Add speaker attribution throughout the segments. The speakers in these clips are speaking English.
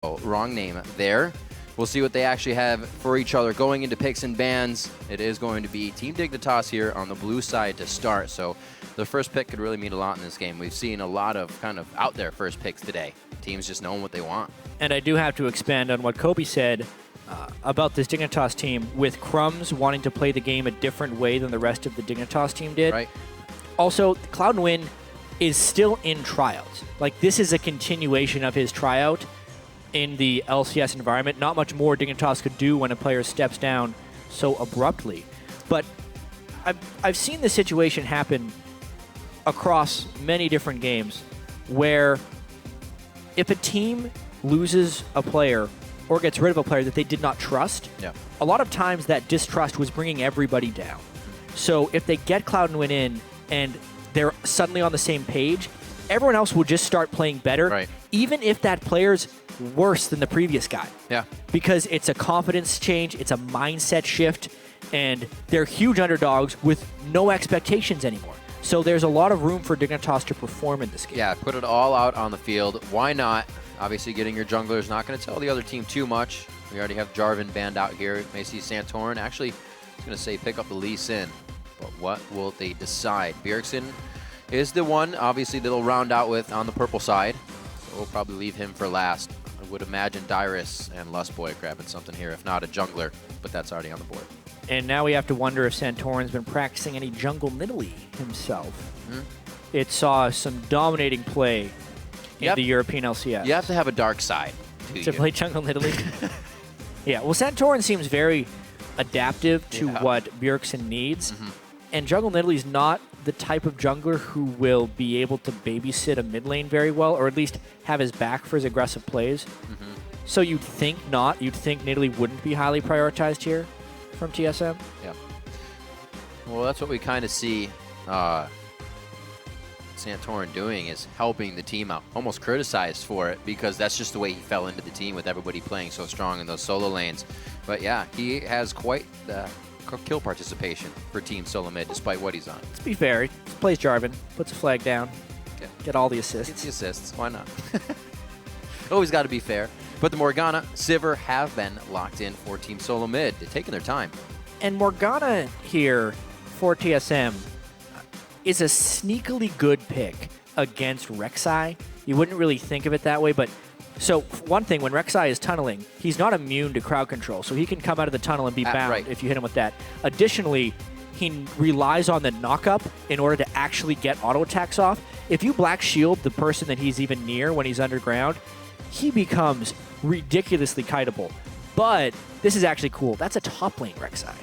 Speaker 1: Oh, wrong name there. We'll see what they actually have for each other going into picks and bans. It is going to be Team Dignitas here on the blue side to start. So the first pick could really mean a lot in this game. We've seen a lot of kind of out there first picks today. Teams just knowing what they want.
Speaker 2: And I do have to expand on what Kobe said about this Dignitas team, with Crumbs wanting to play the game a different way than the rest of the Dignitas team did.
Speaker 1: Right.
Speaker 2: Also, Cloud & Wind is still in tryouts. Like, this is a continuation of his tryout in the LCS environment. Not much more Dignitas could do when a player steps down so abruptly. But I've seen this situation happen across many different games where if a team loses a player or gets rid of a player that they did not trust, a lot of times that distrust was bringing everybody down. So if they get Cloud & Wind in and they're suddenly on the same page, everyone else will just start playing better, even if that player's worse than the previous guy. Because it's a confidence change, it's a mindset shift, and they're huge underdogs with no expectations anymore. So there's a lot of room for Dignitas to perform in this game.
Speaker 1: Yeah, put it all out on the field. Why not? Obviously, getting your jungler is not going to tell the other team too much. We already have Jarvan banned out here. May see Santorin. Actually, I was going to say pick up the Lee Sin. But what will they decide? Bjergsen is the one, obviously, that'll round out with on the purple side. So we'll probably leave him for last. I would imagine Dyrus and Lustboy grabbing something here, if not a jungler, but that's already on the board.
Speaker 2: And now we have to wonder if Santorin's been practicing any jungle nidalee himself. It saw some dominating play in the European LCS.
Speaker 1: You have to have a dark side
Speaker 2: to play jungle nidalee. Yeah, well, Santorin seems very adaptive to what Bjergsen needs. And jungle nidalee's not the type of jungler who will be able to babysit a mid lane very well, or at least have his back for his aggressive plays. So you'd think not. You'd think nidalee wouldn't be highly prioritized here from TSM.
Speaker 1: Yeah. Well, that's what we kind of see Santorin doing, is helping the team out. Almost criticized for it because that's just the way he fell into the team with everybody playing so strong in those solo lanes. But yeah, he has quite the kill participation for Team SoloMid despite what he's on.
Speaker 2: Let's be fair. He plays Jarvan, puts a flag down, get all the assists.
Speaker 1: Gets the assists. Why not? Always got to be fair. But the Morgana, Sivir have been locked in for Team SoloMid. They're taking their time.
Speaker 2: And Morgana here for TSM is a sneakily good pick against Rek'Sai. You wouldn't really think of it that way, but so one thing, when Rek'Sai is tunneling, he's not immune to crowd control, so he can come out of the tunnel and be bound if you hit him with that. Additionally, he relies on the knock-up in order to actually get auto attacks off. If you black shield the person that he's even near when he's underground, he becomes ridiculously kiteable. But this is actually cool. That's a top lane Rek'Sai.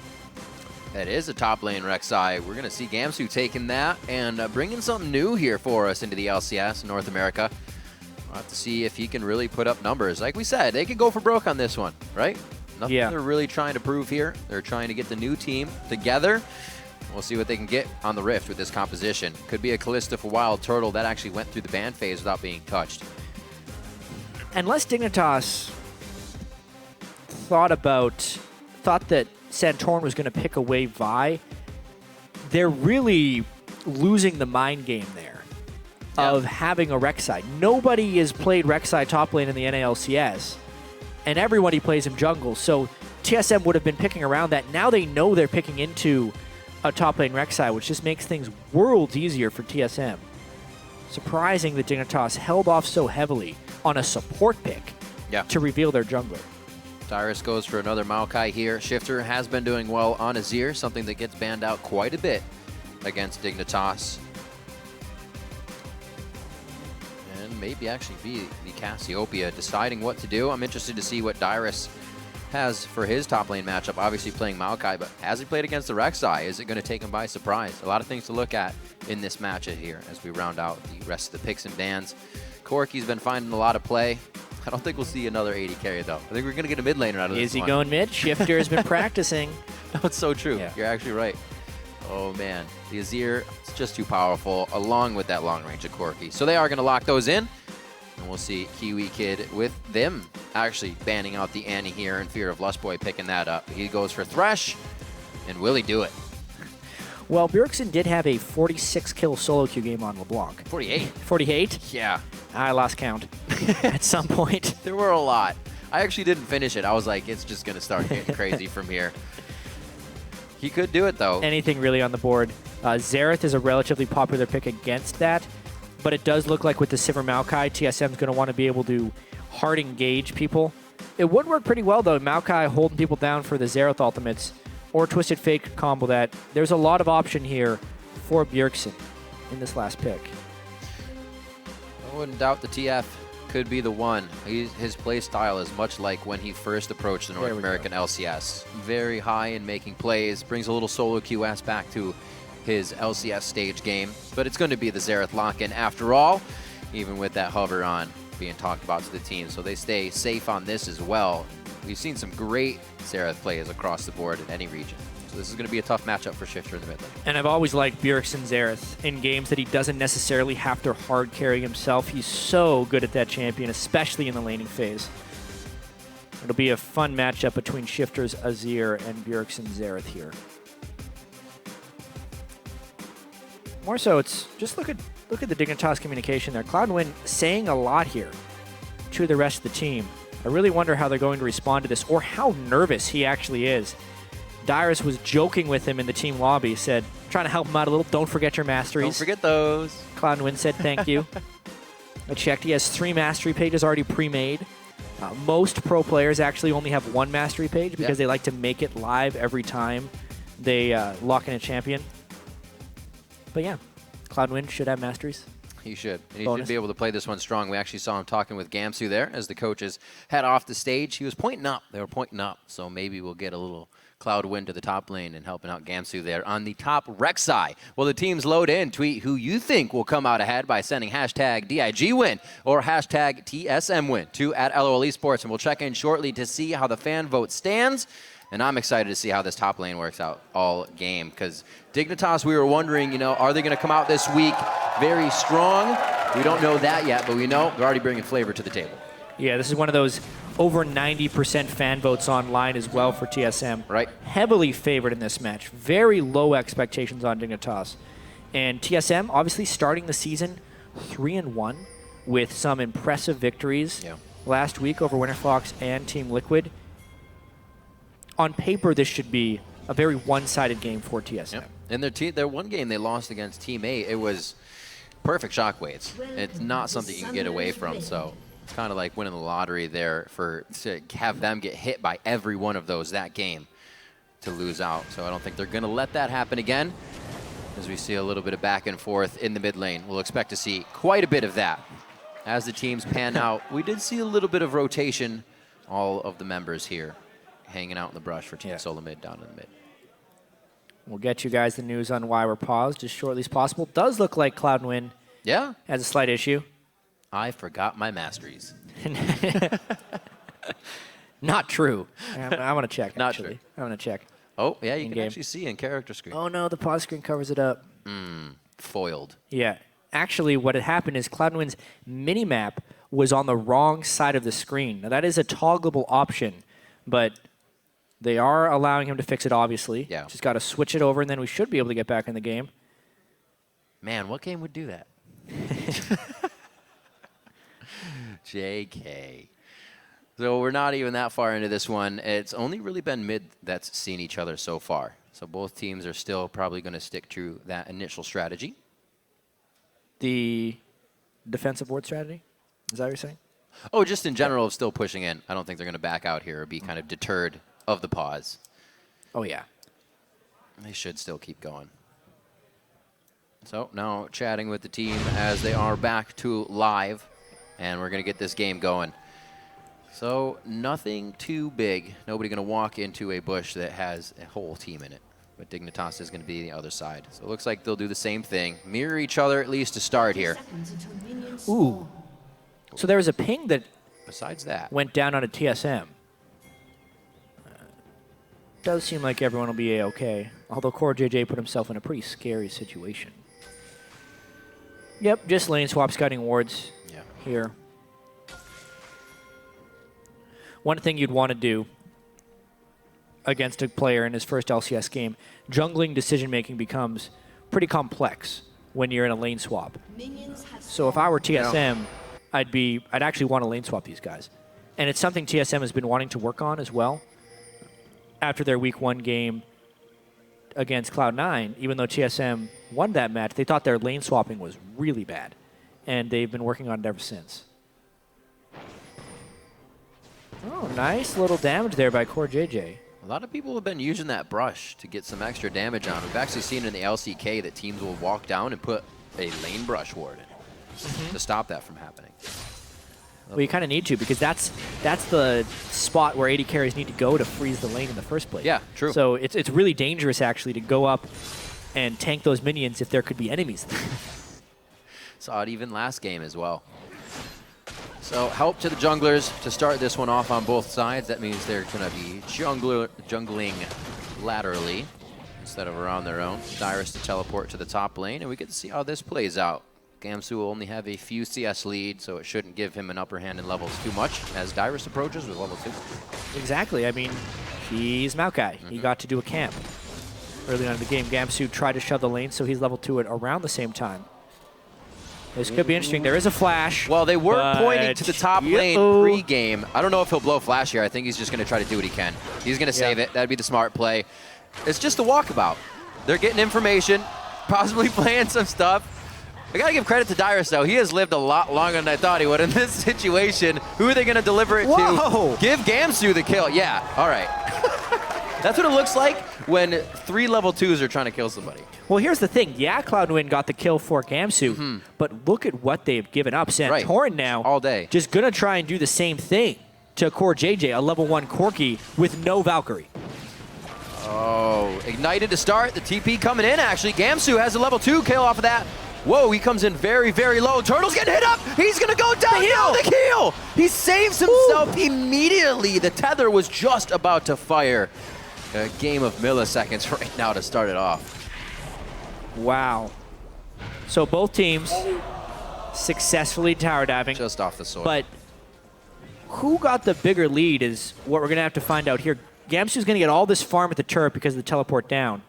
Speaker 1: That is a top lane Rek'Sai. We're going to see Gamsu taking that and bringing something new here for us into the LCS in North America. We'll have to see if he can really put up numbers. Like we said, they could go for broke on this one, right? Nothing they're really trying to prove here. They're trying to get the new team together. We'll see what they can get on the Rift with this composition. Could be a Kalista for Wild Turtle that actually went through the ban phase without being touched.
Speaker 2: Unless Dignitas thought that Santorin was going to pick away Vi, they're really losing the mind game there of having a Rek'Sai. Nobody has played Rek'Sai top lane in the NALCS, and everybody plays him jungle, so TSM would have been picking around that. Now they know they're picking into a top lane Rek'Sai, which just makes things worlds easier for TSM. Surprising that Dignitas held off so heavily on a support pick to reveal their jungler.
Speaker 1: Dyrus goes for another Maokai here. Shifter has been doing well on Azir, something that gets banned out quite a bit against Dignitas. And maybe actually be the Cassiopeia deciding what to do. I'm interested to see what Dyrus has for his top lane matchup. Obviously playing Maokai, but has he played against the Rek'Sai? Is it going to take him by surprise? A lot of things to look at in this matchup here as we round out the rest of the picks and bans. Corki's been finding a lot of play. I don't think we'll see another 80 carry, though. I think we're going to get a mid laner out of this
Speaker 2: one. Is he going mid? Shifter has been practicing.
Speaker 1: No, it's so true. You're actually right. Oh, man. The Azir is just too powerful, along with that long range of Corki. So they are going to lock those in. And we'll see Kiwi Kid with them actually banning out the Annie here in fear of Lustboy picking that up. He goes for Thresh, and will he do it?
Speaker 2: Well, Bjergsen did have a 46-kill solo queue game on LeBlanc.
Speaker 1: 48.
Speaker 2: 48?
Speaker 1: Yeah.
Speaker 2: I lost count. at some point.
Speaker 1: There were a lot. I actually didn't finish it. I was like, it's just going to start getting crazy from here. He could do it, though.
Speaker 2: Anything really on the board. Xerath is a relatively popular pick against that, but it does look like with the Sivir Maokai, TSM is going to want to be able to hard engage people. It would work pretty well, though, Maokai holding people down for the Xerath ultimates or Twisted Fate combo that. There's a lot of option here for Bjergsen in this last pick.
Speaker 1: I wouldn't doubt the TF could be the one. His play style is much like when he first approached the North American LCS. Very high in making plays, brings a little solo QS back to his LCS stage game. But it's going to be the Xerath lock-in after all, even with that hover on being talked about to the team. So they stay safe on this as well. We've seen some great Xerath plays across the board in any region. So this is going to be a tough matchup for Shifter in the mid lane.
Speaker 2: And I've always liked Bjergsen Xerath in games that he doesn't necessarily have to hard carry himself. He's so good at that champion, especially in the laning phase. It'll be a fun matchup between Shifter's Azir and Bjergsen Xerath here. More so, it's just look at the Dignitas communication there. Cloud9 saying a lot here to the rest of the team. I really wonder how they're going to respond to this or how nervous he actually is. Dyrus was joking with him in the team lobby, said, trying to help him out a little, don't forget your masteries.
Speaker 1: Don't forget those.
Speaker 2: Cloud9 said thank you. I checked, he has 3 mastery pages already pre-made. Most pro players actually only have 1 mastery page because they like to make it live every time they lock in a champion. But yeah, Cloud9 should have masteries.
Speaker 1: He should. And he should be able to play this one strong. We actually saw him talking with Gamsu there as the coaches head off the stage. He was pointing up. They were pointing up. So maybe we'll get a little Cloud9 to the top lane and helping out Gamsu there on the top Rek'Sai. Well, the teams load in. Tweet who you think will come out ahead by sending hashtag DIGWin or hashtag TSMWin to @LOL Esports. And we'll check in shortly to see how the fan vote stands. And I'm excited to see how this top lane works out all game. Because Dignitas, we were wondering, you know, are they going to come out this week very strong? We don't know that yet, but we know they're already bringing flavor to the table.
Speaker 2: Yeah, this is one of those over 90% fan votes online as well for TSM.
Speaker 1: Right.
Speaker 2: Heavily favored in this match. Very low expectations on Dignitas. And TSM obviously starting the season 3-1 with some impressive victories last week over Winterfox and Team Liquid. On paper, this should be a very one-sided game for TSM.
Speaker 1: Yep. And their one game they lost against Team A, it was perfect shockwaves. It's not something you can get away from, so it's kind of like winning the lottery there to have them get hit by every one of those that game to lose out. So I don't think they're going to let that happen again. As we see a little bit of back and forth in the mid lane, we'll expect to see quite a bit of that. As the teams pan out, we did see a little bit of rotation, all of the members here hanging out in the brush for Team SoloMid down in the mid.
Speaker 2: We'll get you guys the news on why we're paused as shortly as possible. Does look like Cloud9 has a slight issue.
Speaker 1: I forgot my masteries.
Speaker 2: Not true. I want to check,
Speaker 1: Not
Speaker 2: actually.
Speaker 1: true.
Speaker 2: I want to check.
Speaker 1: Oh, yeah, you can actually see in character screen.
Speaker 2: Oh, no, the pause screen covers it up.
Speaker 1: Foiled.
Speaker 2: Yeah. Actually, what had happened is Cloud9's minimap was on the wrong side of the screen. Now, that is a toggleable option, but they are allowing him to fix it, obviously.
Speaker 1: Yeah.
Speaker 2: Just got to switch it over, and then we should be able to get back in the game.
Speaker 1: Man, what game would do that? JK. So we're not even that far into this one. It's only really been mid that's seen each other so far. So both teams are still probably going to stick to that initial strategy.
Speaker 2: The defensive board strategy? Is that what you're saying?
Speaker 1: Oh, just in general of still pushing in. I don't think they're going to back out here or be kind of deterred of the pause.
Speaker 2: Oh, yeah.
Speaker 1: They should still keep going. So now chatting with the team as they are back to live. And we're going to get this game going. So nothing too big. Nobody going to walk into a bush that has a whole team in it. But Dignitas is going to be the other side. So it looks like they'll do the same thing. Mirror each other at least to start here.
Speaker 2: Ooh. So there was a ping that
Speaker 1: Besides that,
Speaker 2: went down on a TSM. Does seem like everyone will be A-okay. Although Core JJ put himself in a pretty scary situation. Yep, just lane swap scouting wards here. One thing you'd want to do against a player in his first LCS game, jungling decision-making becomes pretty complex when you're in a lane swap. So if I were TSM, I'd actually want to lane swap these guys. And it's something TSM has been wanting to work on as well. After their week 1 game against Cloud9, even though TSM won that match, they thought their lane swapping was really bad. And they've been working on it ever since. Oh, nice little damage there by Core JJ.
Speaker 1: A lot of people have been using that brush to get some extra damage on. We've actually seen in the LCK that teams will walk down and put a lane brush ward in to stop that from happening.
Speaker 2: Well, you kind of need to, because that's the spot where AD carries need to go to freeze the lane in the first place.
Speaker 1: Yeah, true.
Speaker 2: So it's really dangerous, actually, to go up and tank those minions if there could be enemies.
Speaker 1: Saw it even last game as well. So help to the junglers to start this one off on both sides. That means they're going to be jungling laterally instead of around their own. Dyrus to teleport to the top lane, and we get to see how this plays out. Gamsu will only have a few CS lead, so it shouldn't give him an upper hand in levels too much as Dyrus approaches with level 2.
Speaker 2: Exactly. I mean, he's Maokai. He got to do a camp early on in the game. Gamsu tried to shove the lane, so he's level 2 at around the same time. This could be interesting. There is a flash.
Speaker 1: Well, they were pointing to the top lane pre-game. I don't know if he'll blow flash here. I think he's just going to try to do what he can. He's going to save it. That'd be the smart play. It's just a walkabout. They're getting information, possibly playing some stuff. I got to give credit to Dyrus, though. He has lived a lot longer than I thought he would in this situation. Who are they going to deliver it to? Give Gamsu the kill. Yeah, all right. That's what it looks like when 3 level 2s are trying to kill somebody.
Speaker 2: Well, here's the thing. Yeah, Cloud9 got the kill for Gamsu, but look at what they've given up. Santorin now
Speaker 1: all day.
Speaker 2: Just going to try and do the same thing to Core JJ, a level 1 Corki with no Valkyrie.
Speaker 1: Oh, ignited to start. The TP coming in, actually. Gamsu has a level 2 kill off of that. Whoa, he comes in very, very low. Turtle's getting hit up. He's going to go down. The heal. He saves himself immediately. The tether was just about to fire. A game of milliseconds right now to start it off.
Speaker 2: Wow. So both teams successfully tower diving.
Speaker 1: Just off the sword.
Speaker 2: But who got the bigger lead is what we're going to have to find out here. Gamsu's going to get all this farm at the turret because of the teleport down.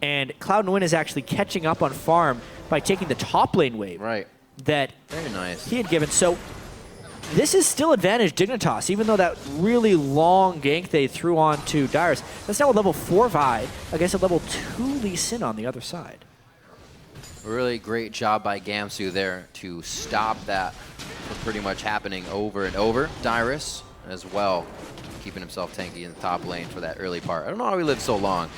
Speaker 2: And Cloud9 is actually catching up on farm by taking the top lane wave.
Speaker 1: Right.
Speaker 2: That
Speaker 1: very nice.
Speaker 2: He had given. So this is still advantage Dignitas, even though that really long gank they threw on to Dyrus. That's now a level 4 Vi against a level 2 Lee Sin on the other side.
Speaker 1: Really great job by Gamsu there to stop that from pretty much happening over and over. Dyrus as well, keeping himself tanky in the top lane for that early part. I don't know how he lived so long,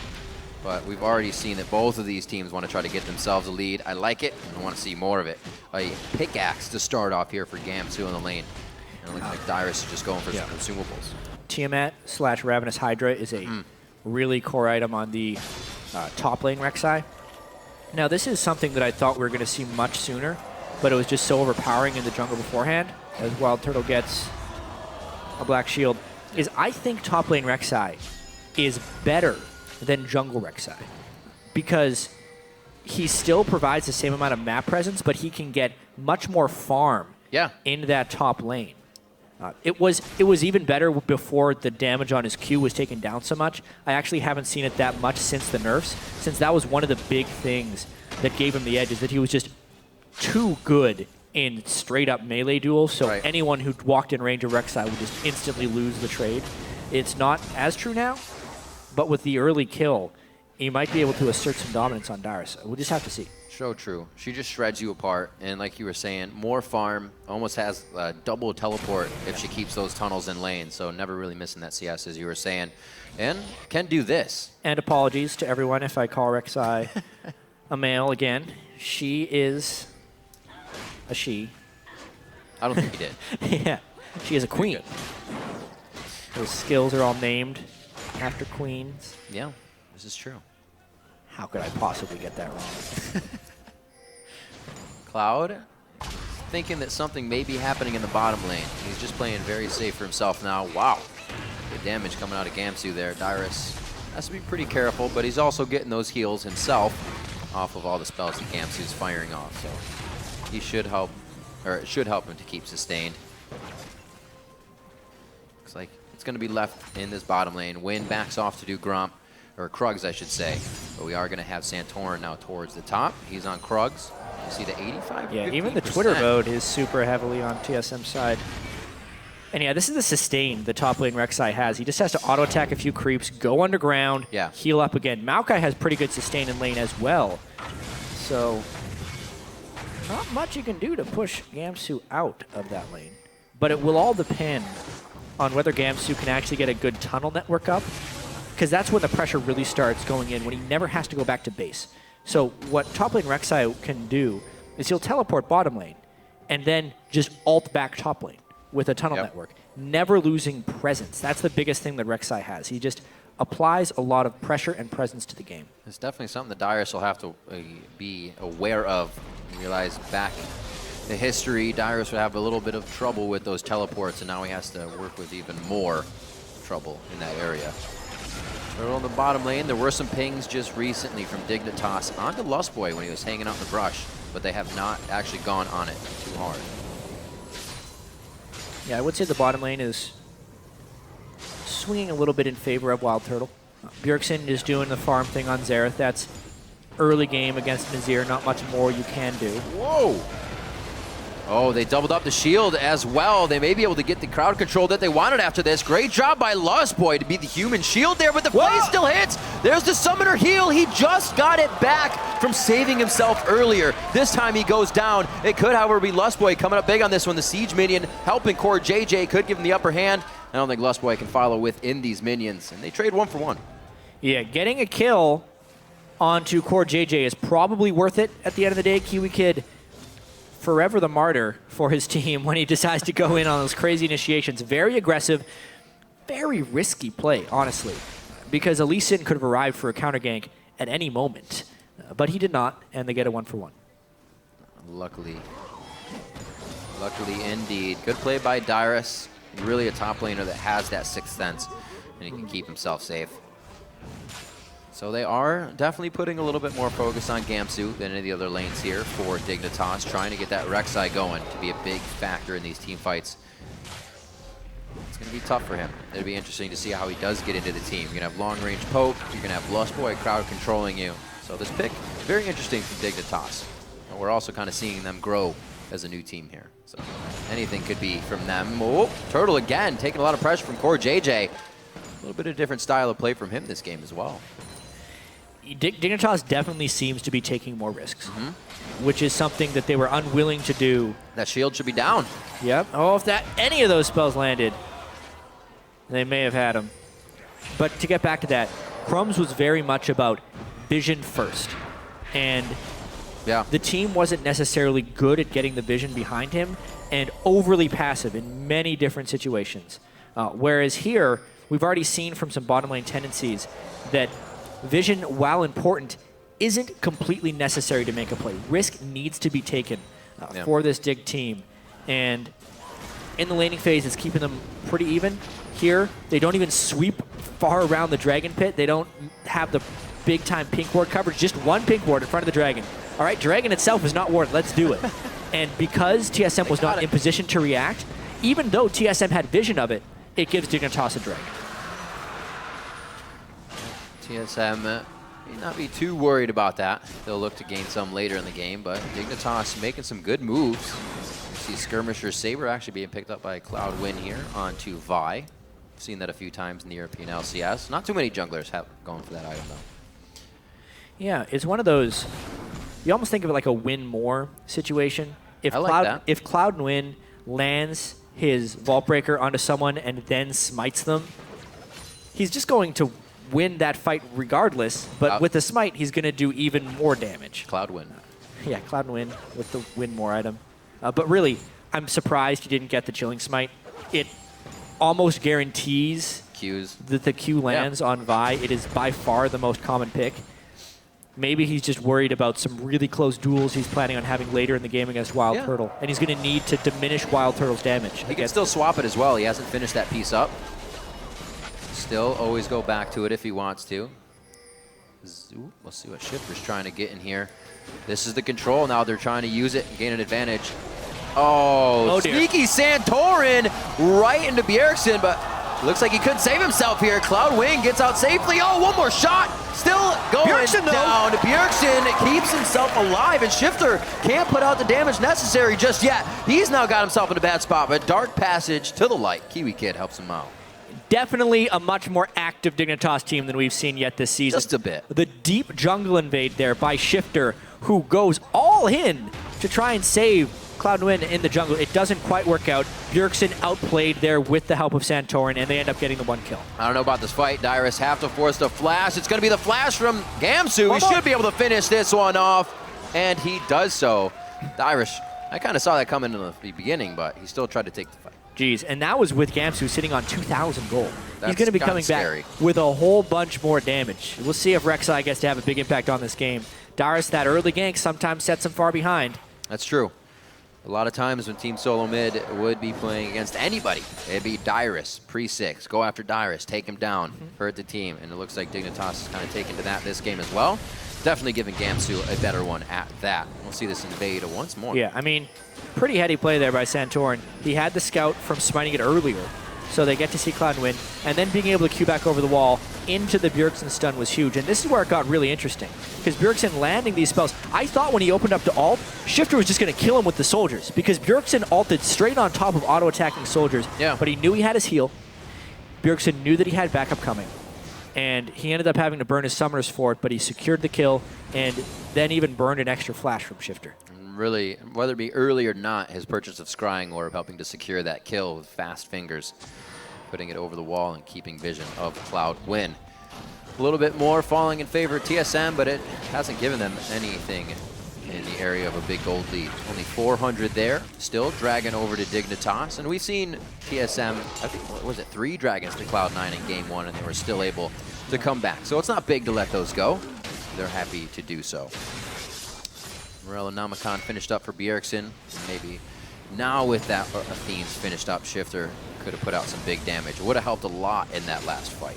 Speaker 1: but we've already seen that both of these teams want to try to get themselves a lead. I like it, and I want to see more of it. A pickaxe to start off here for Gamsu in the lane. And it looks like Dyrus is just going for some consumables.
Speaker 2: Tiamat/Ravenous Hydra is a really core item on the top lane Rek'Sai. Now, this is something that I thought we were going to see much sooner, but it was just so overpowering in the jungle beforehand, as Wild Turtle gets a black shield, is I think top lane Rek'Sai is better than jungle Rek'Sai, because he still provides the same amount of map presence, but he can get much more farm in that top lane. It was even better before the damage on his Q was taken down so much. I actually haven't seen it that much since the nerfs, since that was one of the big things that gave him the edge, is that he was just too good in straight-up melee duels, so anyone who walked in range of Rek'Sai would just instantly lose the trade. It's not as true now, but with the early kill, he might be able to assert some dominance on Dyrus. We'll just have to see.
Speaker 1: So true. She just shreds you apart, and like you were saying, more farm, almost has a double teleport if she keeps those tunnels in lane, so never really missing that CS, as you were saying, and can do this.
Speaker 2: And apologies to everyone if I call Rek'Sai a male again. She is a she.
Speaker 1: I don't think you did.
Speaker 2: Yeah, she is a queen. Those skills are all named after queens.
Speaker 1: Yeah, this is true.
Speaker 2: How could I possibly get that wrong?
Speaker 1: Cloud thinking that something may be happening in the bottom lane. He's just playing very safe for himself now. Wow. Good damage coming out of Gamsu there. Dyrus has to be pretty careful, but he's also getting those heals himself off of all the spells that Gamsu's firing off. So he should help, or it should help him to keep sustained. Looks like it's going to be left in this bottom lane. Win backs off to do Grump, or Krugs, I should say. But we are going to have Santorin now towards the top. He's on Krugs. You see the 85?
Speaker 2: Yeah, even the
Speaker 1: 15%.
Speaker 2: Twitter vote is super heavily on TSM side. And yeah, this is the sustain the top lane Rek'Sai has. He just has to auto-attack a few creeps, go underground, heal up again. Maokai has pretty good sustain in lane as well. So, not much you can do to push Gamsu out of that lane. But it will all depend on whether Gamsu can actually get a good tunnel network up, because that's when the pressure really starts going in, when he never has to go back to base. So what top lane Rek'Sai can do is he'll teleport bottom lane and then just ult back top lane with a tunnel network, never losing presence. That's the biggest thing that Rek'Sai has. He just applies a lot of pressure and presence to the game.
Speaker 1: It's definitely something that Dyrus will have to be aware of. You realize back in history, Dyrus would have a little bit of trouble with those teleports, and now he has to work with even more trouble in that area. Turtle on the bottom lane. There were some pings just recently from Dignitas onto Lustboy when he was hanging out in the brush, but they have not actually gone on it too hard.
Speaker 2: Yeah, I would say the bottom lane is swinging a little bit in favor of Wild Turtle. Bjergsen is doing the farm thing on Xerath. That's early game against Nazir. Not much more you can do.
Speaker 1: Whoa! Oh, they doubled up the shield as well. They may be able to get the crowd control that they wanted after this. Great job by Lustboy to beat the human shield there, but the play still hits. There's the summoner heal. He just got it back from saving himself earlier. This time he goes down. It could, however, be Lustboy coming up big on this one. The siege minion helping Core JJ could give him the upper hand. I don't think Lustboy can follow within these minions, and they trade 1 for 1.
Speaker 2: Yeah, getting a kill onto Core JJ is probably worth it at the end of the day. Kiwi Kid forever the martyr for his team when he decides to go in on those crazy initiations. Very aggressive, very risky play, honestly, because Lee Sin could have arrived for a counter gank at any moment, but he did not, and they get a 1 for 1.
Speaker 1: Luckily indeed. Good play by Dyrus. Really a top laner that has that sixth sense, and he can keep himself safe. So they are definitely putting a little bit more focus on Gamsu than any of the other lanes here for Dignitas, trying to get that Rek'Sai going to be a big factor in these team fights. It's going to be tough for him. It'll be interesting to see how he does get into the team. You're going to have long-range poke, you're going to have Lustboy crowd controlling you. So this pick, very interesting from Dignitas. And we're also kind of seeing them grow as a new team here. So anything could be from them. Oh, Turtle again, taking a lot of pressure from Core JJ. A little bit of different style of play from him this game as well.
Speaker 2: Dignitas definitely seems to be taking more risks, which is something that they were unwilling to do.
Speaker 1: That shield should be down.
Speaker 2: Yep. Oh, if any of those spells landed, they may have had him. But to get back to that, Crumbs was very much about vision first. And the team wasn't necessarily good at getting the vision behind him and overly passive in many different situations. Whereas here, we've already seen from some bottom lane tendencies that vision, while important, isn't completely necessary to make a play. Risk needs to be taken for this Dig team. And in the laning phase, it's keeping them pretty even. Here, they don't even sweep far around the Dragon Pit. They don't have the big-time pink ward coverage, just one pink ward in front of the Dragon. All right, Dragon itself is not warded. Let's do it. And because TSM was not in position to react, even though TSM had vision of it, it gives Dignitas a Dragon. TSM
Speaker 1: may not be too worried about that. They'll look to gain some later in the game, but Dignitas making some good moves. You see Skirmisher Saber actually being picked up by Cloud Win here onto Vi. I've seen that a few times in the European LCS. Not too many junglers have gone for that item, though.
Speaker 2: Yeah, it's one of those, you almost think of it like a win more situation. If Cloud Win lands his Vault Breaker onto someone and then smites them, he's just going to win that fight regardless, but with the smite, he's going to do even more damage.
Speaker 1: Cloud Win.
Speaker 2: Yeah, Cloud Win with the win more item. But really, I'm surprised he didn't get the Chilling Smite. It almost guarantees that the Q lands on Vi. It is by far the most common pick. Maybe he's just worried about some really close duels he's planning on having later in the game against Wild Turtle, and he's going to need to diminish Wild Turtle's damage.
Speaker 1: He can still swap it as well. He hasn't finished that piece up. Still always go back to it if he wants to. We'll see what Shifter's trying to get in here. This is the control now. They're trying to use it and gain an advantage. Oh, sneaky Santorin right into Bjergsen, but Looks like he couldn't save himself here. Cloud1 gets out safely. Oh, one more shot. Still going
Speaker 2: Bjergsen,
Speaker 1: down. Bjergsen keeps himself alive, and Shifter can't put out the damage necessary just yet. He's now got himself in a bad spot, but dark passage to the light. Kiwi Kid helps him out.
Speaker 2: Definitely a much more active Dignitas team than we've seen yet this season.
Speaker 1: Just a bit.
Speaker 2: The deep jungle invade there by Shifter, who goes all in to try and save Cloud1 in the jungle. It doesn't quite work out. Bjergsen outplayed there with the help of Santorin, and they end up getting the 1 kill.
Speaker 1: I don't know about this fight. Dyrus have to force the flash. It's going to be the flash from Gamsu. He should be able to finish this one off, and he does so. Dyrus, I kind of saw that coming in the beginning, but he still tried to take the fight.
Speaker 2: Jeez, and that was with Gamsu sitting on 2,000 gold. He's going to be coming
Speaker 1: scary.
Speaker 2: back with a whole bunch more damage. We'll see if Rek'Sai gets to have a big impact on this game. Dyrus, that early gank sometimes sets him far behind.
Speaker 1: That's true. A lot of times when Team SoloMid would be playing against anybody, it'd be Dyrus, pre-6, go after Dyrus, take him down, hurt the team, and it looks like Dignitas is kind of taken to that this game as well. Definitely giving Gamsu a better one at that. We'll see this invade once more.
Speaker 2: Yeah, I mean, pretty heady play there by Santorin. He had the scout from smiting it earlier, so they get to see Cloud1, and then being able to queue back over the wall into the Bjergsen stun was huge. And this is where it got really interesting, because Bjergsen landing these spells, I thought when he opened up to ult, Shifter was just going to kill him with the soldiers, because Bjergsen ulted straight on top of auto-attacking soldiers, but he knew he had his heal. Bjergsen knew that he had backup coming, and he ended up having to burn his summoners for it, but he secured the kill, and then even burned an extra flash from Shifter.
Speaker 1: Really, whether it be early or not, his purchase of Scrying Orb helping to secure that kill with fast fingers, putting it over the wall and keeping vision of Cloud1. A little bit more falling in favor of TSM, but it hasn't given them anything in the area of a big gold lead. Only 400 there, still dragging over to Dignitas, and we've seen TSM, I think, what was it, 3 dragons to Cloud9 in game 1, and they were still able to come back. So it's not big to let those go. They're happy to do so. Morello Namicon finished up for Bjergsen. Maybe now with that Athene's finished up, Shifter could have put out some big damage. It would have helped a lot in that last fight.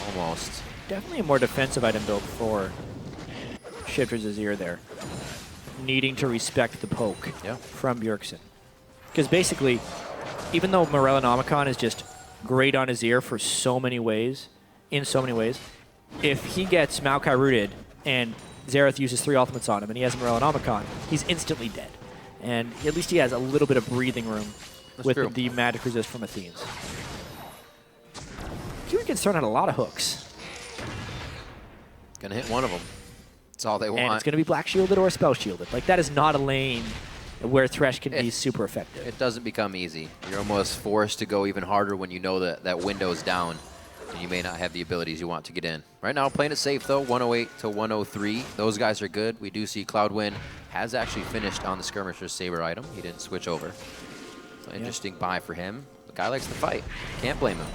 Speaker 1: Almost.
Speaker 2: Definitely a more defensive item build for Shifter's Azir there. Needing to respect the poke from Bjergsen. Because basically, even though Morello Namicon is just great on Azir for so many ways, if he gets Maokai rooted and Xerath uses 3 ultimates on him and he has Morello Namicon, he's instantly dead. And at least he has a little bit of breathing room with the magic resist from Athene's. Kiwi Kid's throwing out a lot of hooks.
Speaker 1: Gonna hit one of them. That's all they want.
Speaker 2: And it's gonna be black shielded or spell shielded. Like, that is not a lane where Thresh can be super effective.
Speaker 1: It doesn't become easy. You're almost forced to go even harder when you know that that window's down and you may not have the abilities you want to get in. Right now, playing it safe though, 108 to 103. Those guys are good. We do see Cloud1 has actually finished on the Skirmisher's Saber item. He didn't switch over. So interesting buy for him. The guy likes to fight. Can't blame him.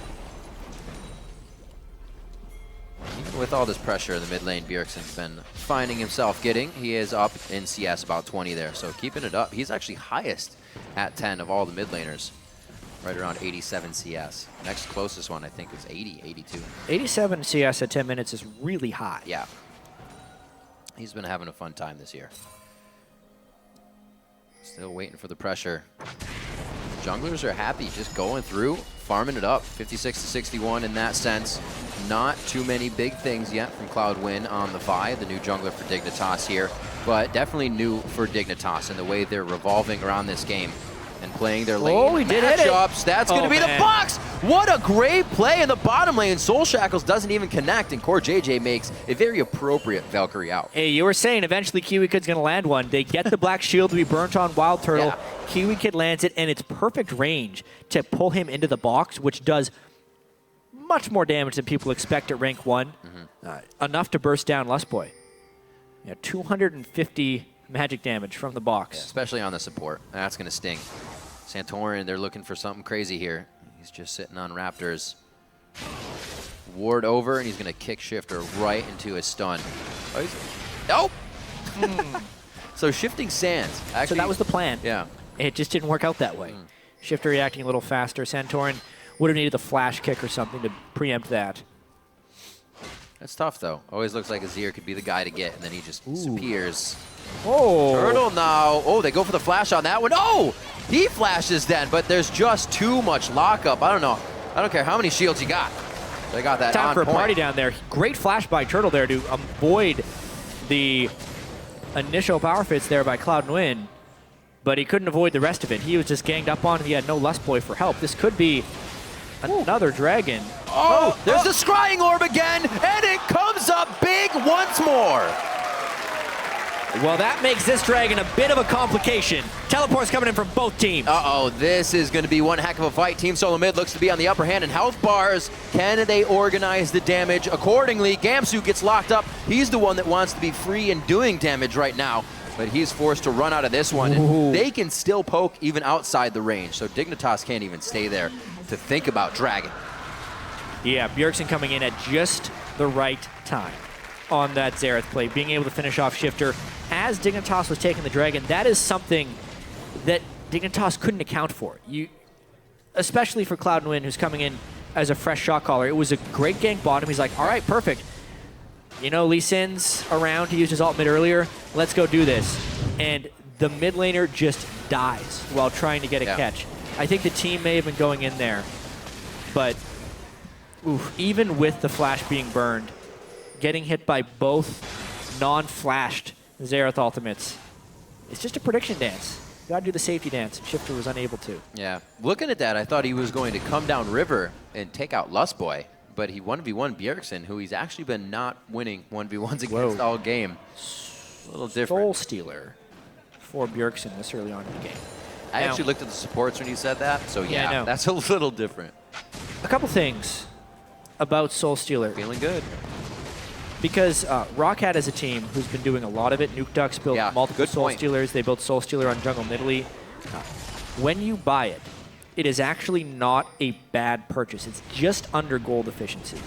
Speaker 1: Even with all this pressure in the mid lane, Bjergsen's been finding himself getting. He is up in CS about 20 there, so keeping it up. He's actually highest at 10 of all the mid laners. Right around 87 CS. Next closest one, I think, is 80, 82.
Speaker 2: 87 CS at 10 minutes is really high.
Speaker 1: Yeah. He's been having a fun time this year. Still waiting for the pressure. Junglers are happy, just going through, farming it up. 56 to 61 in that sense. Not too many big things yet from Cloud1 on the Vi, the new jungler for Dignitas here, but definitely new for Dignitas in the way they're revolving around this game and playing their lane matchups. That's going to be the box! What a great play in the bottom lane. Soul Shackles doesn't even connect, and Core JJ makes a very appropriate Valkyrie out.
Speaker 2: Hey, you were saying eventually Kiwi Kid's going to land one. They get the black shield to be burnt on Wild Turtle. Kiwi Kid lands it, and it's perfect range to pull him into the box, which does much more damage than people expect at rank 1. Enough to burst down Lustboy. 250 magic damage from the box.
Speaker 1: Especially on the support. That's going to sting. Santorin, they're looking for something crazy here. He's just sitting on Raptors. Ward over, and he's going to kick Shifter right into his stun. Nope! So shifting sands. Actually,
Speaker 2: so that was the plan.
Speaker 1: Yeah.
Speaker 2: It just didn't work out that way. Shifter reacting a little faster. Santorin would have needed the flash kick or something to preempt that.
Speaker 1: That's tough, though. Always looks like Azir could be the guy to get, and then he just disappears.
Speaker 2: Oh.
Speaker 1: Turtle now. Oh, they go for the flash on that one. Oh! He flashes then, but there's just too much lockup. I don't know. I don't care how many shields you got. They got that
Speaker 2: Time
Speaker 1: on
Speaker 2: for a
Speaker 1: point.
Speaker 2: party down there. Great flash by Turtle there to avoid the initial power fits there by Cloud&Win, but he couldn't avoid the rest of it. He was just ganged up on. He had no Lust Boy for help. This could be another dragon.
Speaker 1: Oh, there's the scrying orb again, and it comes up big once more.
Speaker 2: Well, that makes this dragon a bit of a complication. Teleport's coming in from both teams.
Speaker 1: Uh-oh, this is going to be one heck of a fight. Team SoloMid looks to be on the upper hand in health bars. Can they organize the damage accordingly? Gamsu gets locked up. He's the one that wants to be free and doing damage right now, but he's forced to run out of this one. And they can still poke even outside the range, so Dignitas can't even stay there to think about Dragon.
Speaker 2: Yeah, Bjergsen coming in at just the right time on that Xerath play, being able to finish off Shifter as Dignitas was taking the Dragon. That is something that Dignitas couldn't account for. Especially for Cloud&Win, who's coming in as a fresh shot caller. It was a great gank bottom. He's like, all right, perfect. You know, Lee Sin's around. He used his ult mid earlier. Let's go do this. And the mid laner just dies while trying to get a catch. I think the team may have been going in there, but even with the flash being burned, getting hit by both non-flashed Xerath ultimates, it's just a prediction dance. You gotta do the safety dance, and Shifter was unable to.
Speaker 1: Yeah, looking at that, I thought he was going to come down river and take out Lust Boy, but he 1v1 Bjergsen, who he's actually been not winning 1v1s against all game. A little different.
Speaker 2: Soul Stealer for Bjergsen this early on in the game.
Speaker 1: I actually looked at the supports when you said that, so yeah, that's a little different.
Speaker 2: A couple things about Soul Stealer.
Speaker 1: Feeling good.
Speaker 2: Because Rockhat is a team who's been doing a lot of it. Nuke Ducks built multiple Soul Stealers. They built Soul Stealer on Jungle Nidalee. When you buy it, it is actually not a bad purchase. It's just under gold efficiency.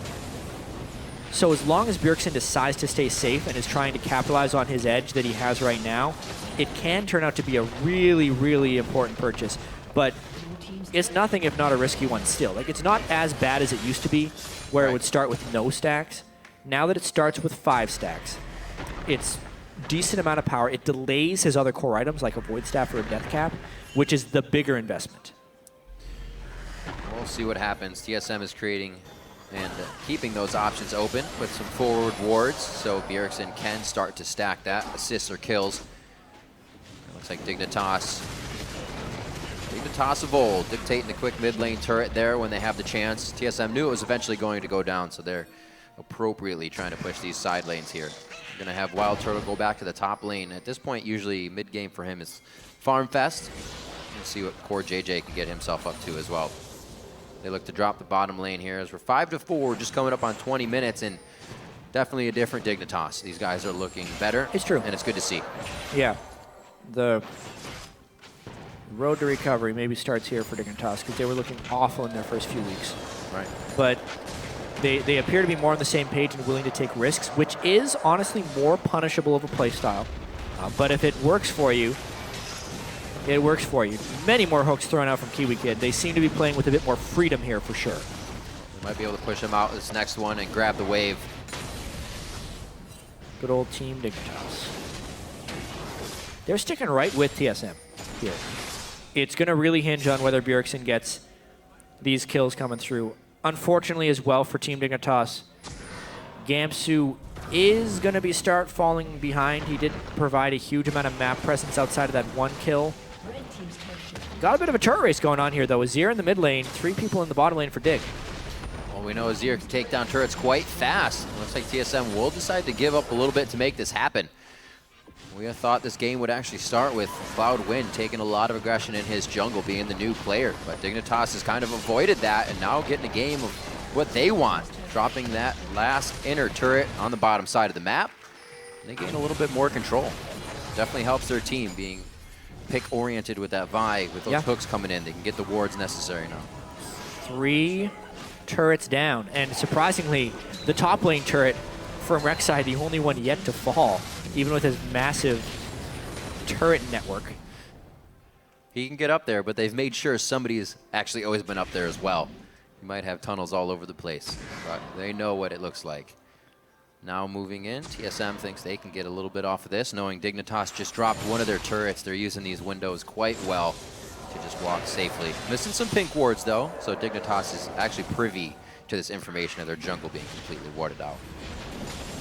Speaker 2: So as long as Bjergsen decides to stay safe and is trying to capitalize on his edge that he has right now, it can turn out to be a really, really important purchase. But it's nothing if not a risky one still. Like, it's not as bad as it used to be, where it would start with no stacks. Now that it starts with 5 stacks, it's decent amount of power. It delays his other core items like a Void Staff or a Death Cap, which is the bigger investment.
Speaker 1: We'll see what happens. TSM is creating and keeping those options open with some forward wards, so Bjergsen can start to stack that, assists or kills. It looks like Dignitas of old, dictating the quick mid lane turret there when they have the chance. TSM knew it was eventually going to go down, so they're appropriately trying to push these side lanes here. They're going to have Wild Turtle go back to the top lane. At this point, usually mid game for him is Farm Fest. We'll see what Core JJ can get himself up to as well. They look to drop the bottom lane here as we're 5-4, just coming up on 20 minutes, and definitely a different Dignitas. These guys are looking better.
Speaker 2: It's true.
Speaker 1: And it's good to see.
Speaker 2: Yeah. The road to recovery maybe starts here for Dignitas because they were looking awful in their first few weeks.
Speaker 1: Right.
Speaker 2: But they appear to be more on the same page and willing to take risks, which is honestly more punishable of a play style. But if it works for you, it works for you. Many more hooks thrown out from Kiwi Kid. They seem to be playing with a bit more freedom here for sure.
Speaker 1: They might be able to push him out this next one and grab the wave.
Speaker 2: Good old Team Dignitas. They're sticking right with TSM here. It's going to really hinge on whether Bjergsen gets these kills coming through. Unfortunately as well for Team Dignitas, Gamsu is going to be start falling behind. He didn't provide a huge amount of map presence outside of that one kill. Got a bit of a turret race going on here though. Azir in the mid lane, 3 people in the bottom lane for Dig.
Speaker 1: Well, we know Azir can take down turrets quite fast. Looks like TSM will decide to give up a little bit to make this happen. We thought this game would actually start with Cloud&Win taking a lot of aggression in his jungle, being the new player. But Dignitas has kind of avoided that and now getting a game of what they want, dropping that last inner turret on the bottom side of the map. And they gain a little bit more control. Definitely helps their team being pick-oriented with that Vi, with those hooks coming in. They can get the wards necessary now.
Speaker 2: 3 turrets down, and surprisingly, the top lane turret from Rek'Sai, the only one yet to fall, even with his massive turret network.
Speaker 1: He can get up there, but they've made sure somebody's actually always been up there as well. You might have tunnels all over the place, but they know what it looks like. Now moving in, TSM thinks they can get a little bit off of this, knowing Dignitas just dropped one of their turrets. They're using these windows quite well. to just walk safely. Missing some pink wards though, so Dignitas is actually privy to this information of their jungle being completely warded out.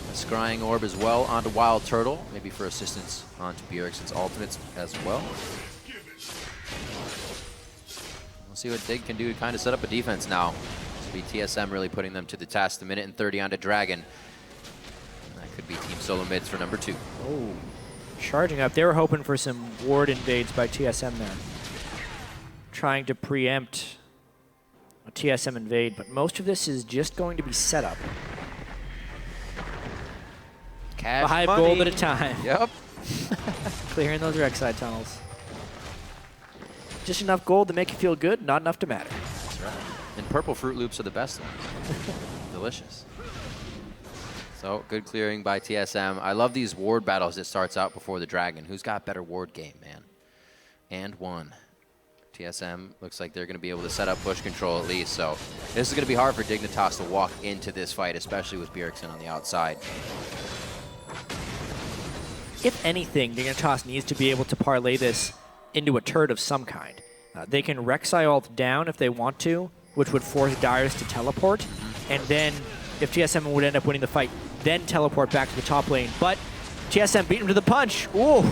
Speaker 1: A scrying orb as well onto Wild Turtle, maybe for assistance onto Bjergsen's ultimates as well. We'll see what Dig can do to kind of set up a defense now. This will be TSM really putting them to the test. A minute and 30 onto Dragon. That could be Team SoloMids for number 2.
Speaker 2: Oh, charging up. They were hoping for some ward invades by TSM there. Trying to preempt a TSM invade, but most of this is just going to be set up.
Speaker 1: Cash
Speaker 2: 5
Speaker 1: money.
Speaker 2: gold at a time.
Speaker 1: Yep.
Speaker 2: Clearing those Rek'Sai tunnels. Just enough gold to make you feel good, not enough to matter.
Speaker 1: That's right. And purple Fruit Loops are the best ones. Delicious. So, good clearing by TSM. I love these ward battles that starts out before the Dragon. Who's got better ward game, man? And one. TSM looks like they're going to be able to set up push control at least. So, this is going to be hard for Dignitas to walk into this fight, especially with Bjergsen on the outside.
Speaker 2: If anything, Dignitas needs to be able to parlay this into a turret of some kind. They can Rek'Sai ult down if they want to, which would force Darius to teleport. And then, if TSM would end up winning the fight, then teleport back to the top lane. But TSM beat him to the punch. Ooh.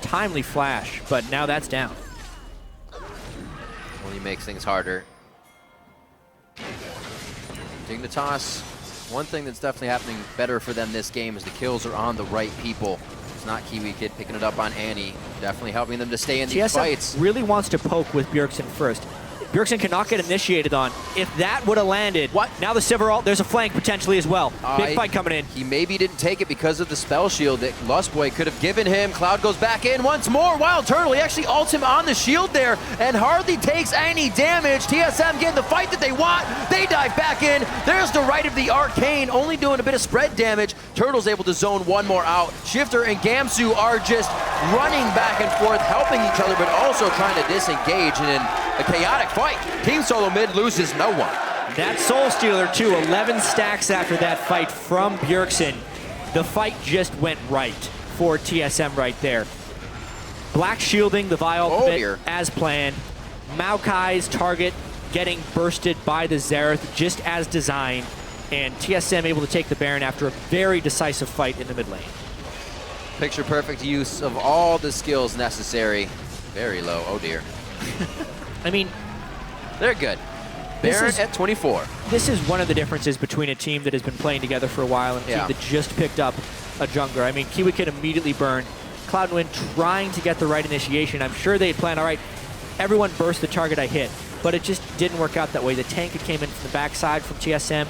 Speaker 2: Timely flash, but now that's down.
Speaker 1: Only makes things harder. Dignitas, one thing that's definitely happening better for them this game is the kills are on the right people. It's not Kiwi Kid picking it up on Annie. Definitely helping them to stay in these fights.
Speaker 2: TSM really wants to poke with Bjergsen first. Bjergsen cannot get initiated on. If that would have landed,
Speaker 1: what?
Speaker 2: Now the Sivir ult, there's a flank potentially as well. Big fight coming in.
Speaker 1: He maybe didn't take it because of the spell shield that Lustboy could have given him. Cloud goes back in once more. Wild Turtle, he actually ults him on the shield there and hardly takes any damage. TSM getting the fight that they want. They dive back in. There's the right of the Arcane, only doing a bit of spread damage. Turtle's able to zone one more out. Shifter and Gamsu are just running back and forth, helping each other, but also trying to disengage in a chaotic fight. Team SoloMid loses no one.
Speaker 2: That Soul Stealer too, 11 stacks after that fight from Bjergsen. The fight just went right for TSM right there. Black shielding the Vi ultimate as planned. Maokai's target getting bursted by the Xerath just as designed. And TSM able to take the Baron after a very decisive fight in the mid lane.
Speaker 1: Picture perfect use of all the skills necessary. Very low, oh dear.
Speaker 2: I mean,
Speaker 1: they're good. Baron at 24.
Speaker 2: This is one of the differences between a team that has been playing together for a while and a team that just picked up a jungler. I mean, Kiwi Kid immediately burned. Cloud&Wind trying to get the right initiation. I'm sure they had planned, all right, everyone burst the target I hit, but it just didn't work out that way. The tank came in from the backside from TSM,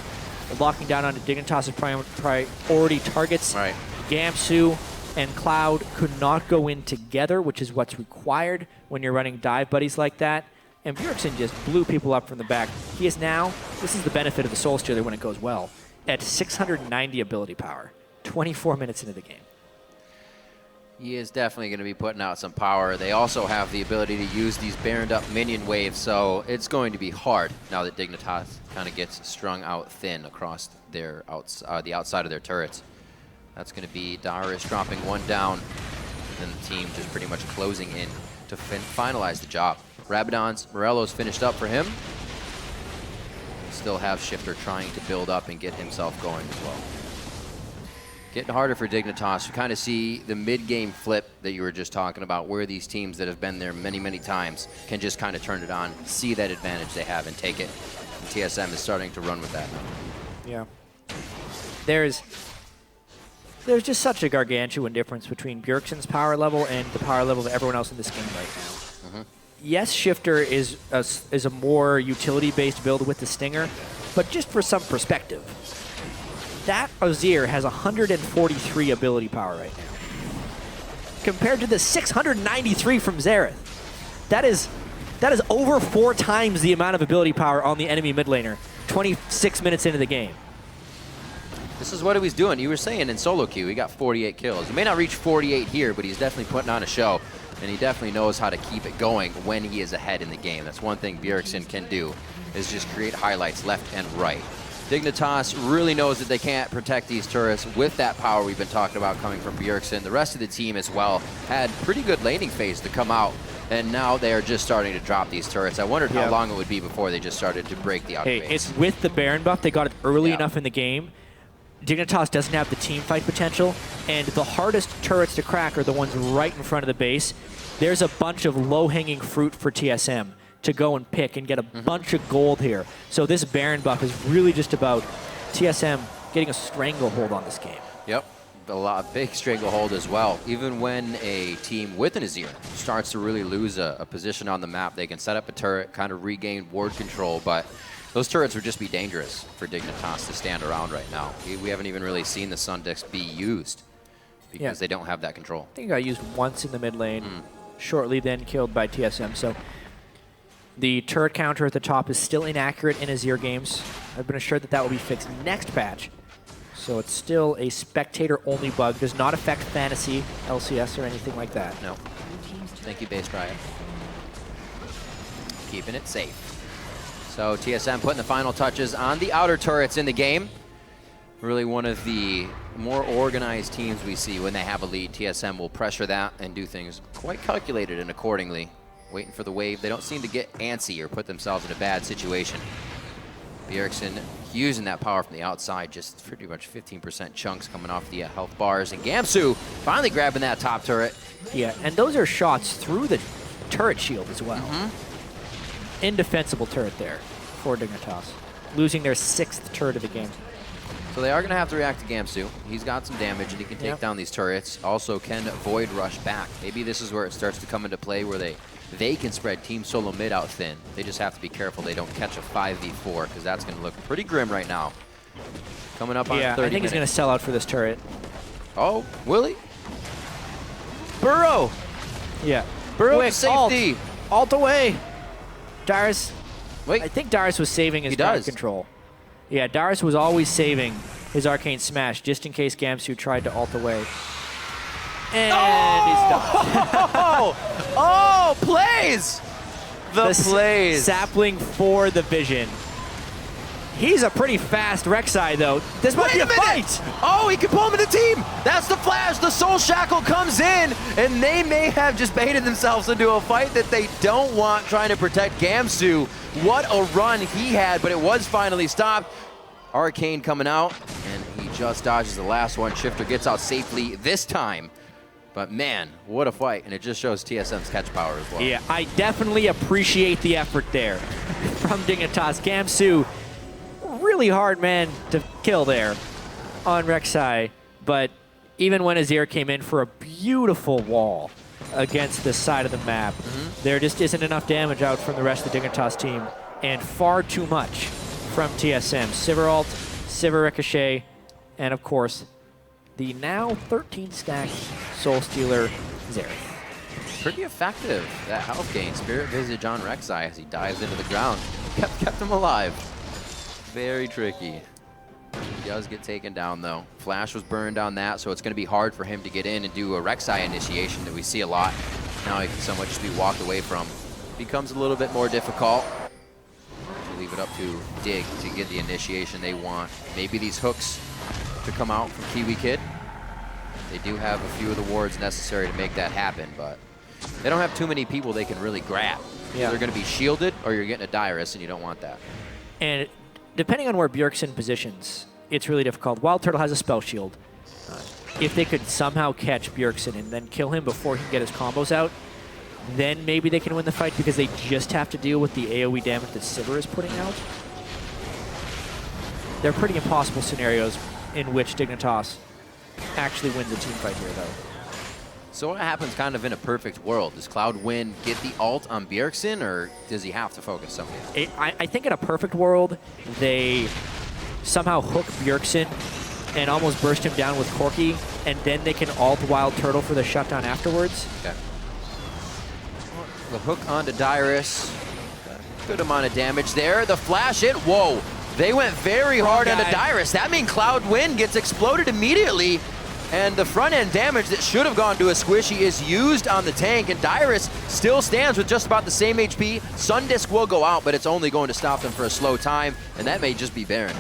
Speaker 2: locking down onto Dignitas' priority targets.
Speaker 1: Right.
Speaker 2: Gamsu and Cloud could not go in together, which is what's required when you're running dive buddies like that. And Bjergsen just blew people up from the back. He is now, this is the benefit of the Soul Stealer when it goes well, at 690 ability power, 24 minutes into the game.
Speaker 1: He is definitely going to be putting out some power. They also have the ability to use these baroned up minion waves, so it's going to be hard now that Dignitas kind of gets strung out thin across their the outside of their turrets. That's going to be Darius dropping one down, and the team just pretty much closing in to finalize the job. Rabadon's Morello's finished up for him. Still have Shifter trying to build up and get himself going as well. Getting harder for Dignitas. You kind of see the mid-game flip that you were just talking about, where these teams that have been there many, many times can just kind of turn it on, see that advantage they have, and take it. And TSM is starting to run with that now.
Speaker 2: Yeah. There's just such a gargantuan difference between Bjergsen's power level and the power level of everyone else in this game right now. Yes, Shifter is a more utility-based build with the Stinger, but just for some perspective, that Azir has 143 ability power right now, compared to the 693 from Xerath. That is over 4 times the amount of ability power on the enemy mid laner, 26 minutes into the game.
Speaker 1: This is what he was doing. You were saying in solo queue, he got 48 kills. He may not reach 48 here, but he's definitely putting on a show. And he definitely knows how to keep it going when he is ahead in the game. That's one thing Bjergsen can do, is just create highlights left and right. Dignitas really knows that they can't protect these turrets with that power we've been talking about coming from Bjergsen. The rest of the team as well had pretty good laning phase to come out, and now they are just starting to drop these turrets. I wondered how long it would be before they just started to break the outer base.
Speaker 2: It's with the Baron buff. They got it early enough in the game. Dignitas doesn't have the team fight potential, and the hardest turrets to crack are the ones right in front of the base. There's a bunch of low-hanging fruit for TSM to go and pick and get a bunch of gold here. So this Baron buff is really just about TSM getting a stranglehold on this game.
Speaker 1: Yep, big stranglehold as well. Even when a team with an Azir starts to really lose a position on the map, they can set up a turret, kind of regain ward control, but those turrets would just be dangerous for Dignitas to stand around right now. We haven't even really seen the Sun Disc be used because they don't have that control.
Speaker 2: I think it got used once in the mid lane, shortly then killed by TSM. So the turret counter at the top is still inaccurate in Azir games. I've been assured that that will be fixed next patch. So it's still a spectator-only bug. Does not affect Fantasy, LCS, or anything like that.
Speaker 1: No. Thank you, base Riot. Keeping it safe. So TSM putting the final touches on the outer turrets in the game. Really one of the more organized teams we see when they have a lead. TSM will pressure that and do things quite calculated and accordingly. Waiting for the wave. They don't seem to get antsy or put themselves in a bad situation. Bjergsen using that power from the outside, just pretty much 15% chunks coming off the health bars. And Gamsu finally grabbing that top turret.
Speaker 2: Yeah, and those are shots through the turret shield as well. Indefensible turret there for Dignitas, losing their 6th turret of the game.
Speaker 1: So they are going to have to react to Gamsu. He's got some damage and he can take down these turrets. Also can Void Rush back. Maybe this is where it starts to come into play, where they can spread Team SoloMid out thin. They just have to be careful they don't catch a 5v4, because that's going to look pretty grim right now. Coming up on 30 minutes.
Speaker 2: I think he's going to sell out for this turret.
Speaker 1: Oh, will he? Burrow!
Speaker 2: Yeah.
Speaker 1: Burrow to safety!
Speaker 2: Alt away! Darius,
Speaker 1: wait.
Speaker 2: I think Darius was saving his ground control. Yeah, Darius was always saving his Arcane Smash, just in case Gamsu tried to ult away. And he's done.
Speaker 1: Oh, plays! The plays.
Speaker 2: Sapling for the vision. He's a pretty fast Rek'Sai, though. This might be a fight!
Speaker 1: Oh, he can pull him in the team! That's the flash! The Soul Shackle comes in, and they may have just baited themselves into a fight that they don't want, trying to protect Gamsu. What a run he had, but it was finally stopped. Arcane coming out, and he just dodges the last one. Shifter gets out safely this time. But man, what a fight, and it just shows TSM's catch power as well.
Speaker 2: Yeah, I definitely appreciate the effort there from Dignitas. Gamsu, really hard man to kill there on Rek'Sai, but even when Azir came in for a beautiful wall against the side of the map, there just isn't enough damage out from the rest of the Dignitas team, and far too much from TSM. Sivir ult, Sivir Ricochet, and of course, the now 13-stack Soul Stealer Xerath.
Speaker 1: Pretty effective, that health gain. Spirit Visage on Rek'Sai as he dives into the ground. Kept him alive. Very tricky. He does get taken down, though. Flash was burned on that, so it's going to be hard for him to get in and do a Rek'Sai initiation that we see a lot. Now he can somewhat just be walked away from. Becomes a little bit more difficult. Leave it up to Dig to get the initiation they want. Maybe these hooks to come out from Kiwi Kid. They do have a few of the wards necessary to make that happen, but they don't have too many people they can really grab. Yeah. They're going to be shielded, or you're getting a Dyrus, and you don't want that.
Speaker 2: And depending on where Bjergsen positions, it's really difficult. Wild Turtle has a spell shield. If they could somehow catch Bjergsen and then kill him before he can get his combos out, then maybe they can win the fight, because they just have to deal with the AoE damage that Sivir is putting out. They're pretty impossible scenarios in which Dignitas actually wins a team fight here, though.
Speaker 1: So what happens kind of in a perfect world? Does Cloud9 get the ult on Bjergsen, or does he have to focus somebody else?
Speaker 2: I think in a perfect world, they somehow hook Bjergsen and almost burst him down with Corki, and then they can ult Wild Turtle for the shutdown afterwards.
Speaker 1: Okay. The hook onto Dyrus. Good amount of damage there. The flash hit. Whoa. They went very hard onto Dyrus. That means Cloud9 gets exploded immediately. And the front end damage that should have gone to a squishy is used on the tank. And Dyrus still stands with just about the same HP. Sun Disc will go out, but it's only going to stop them for a slow time. And that may just be Baron.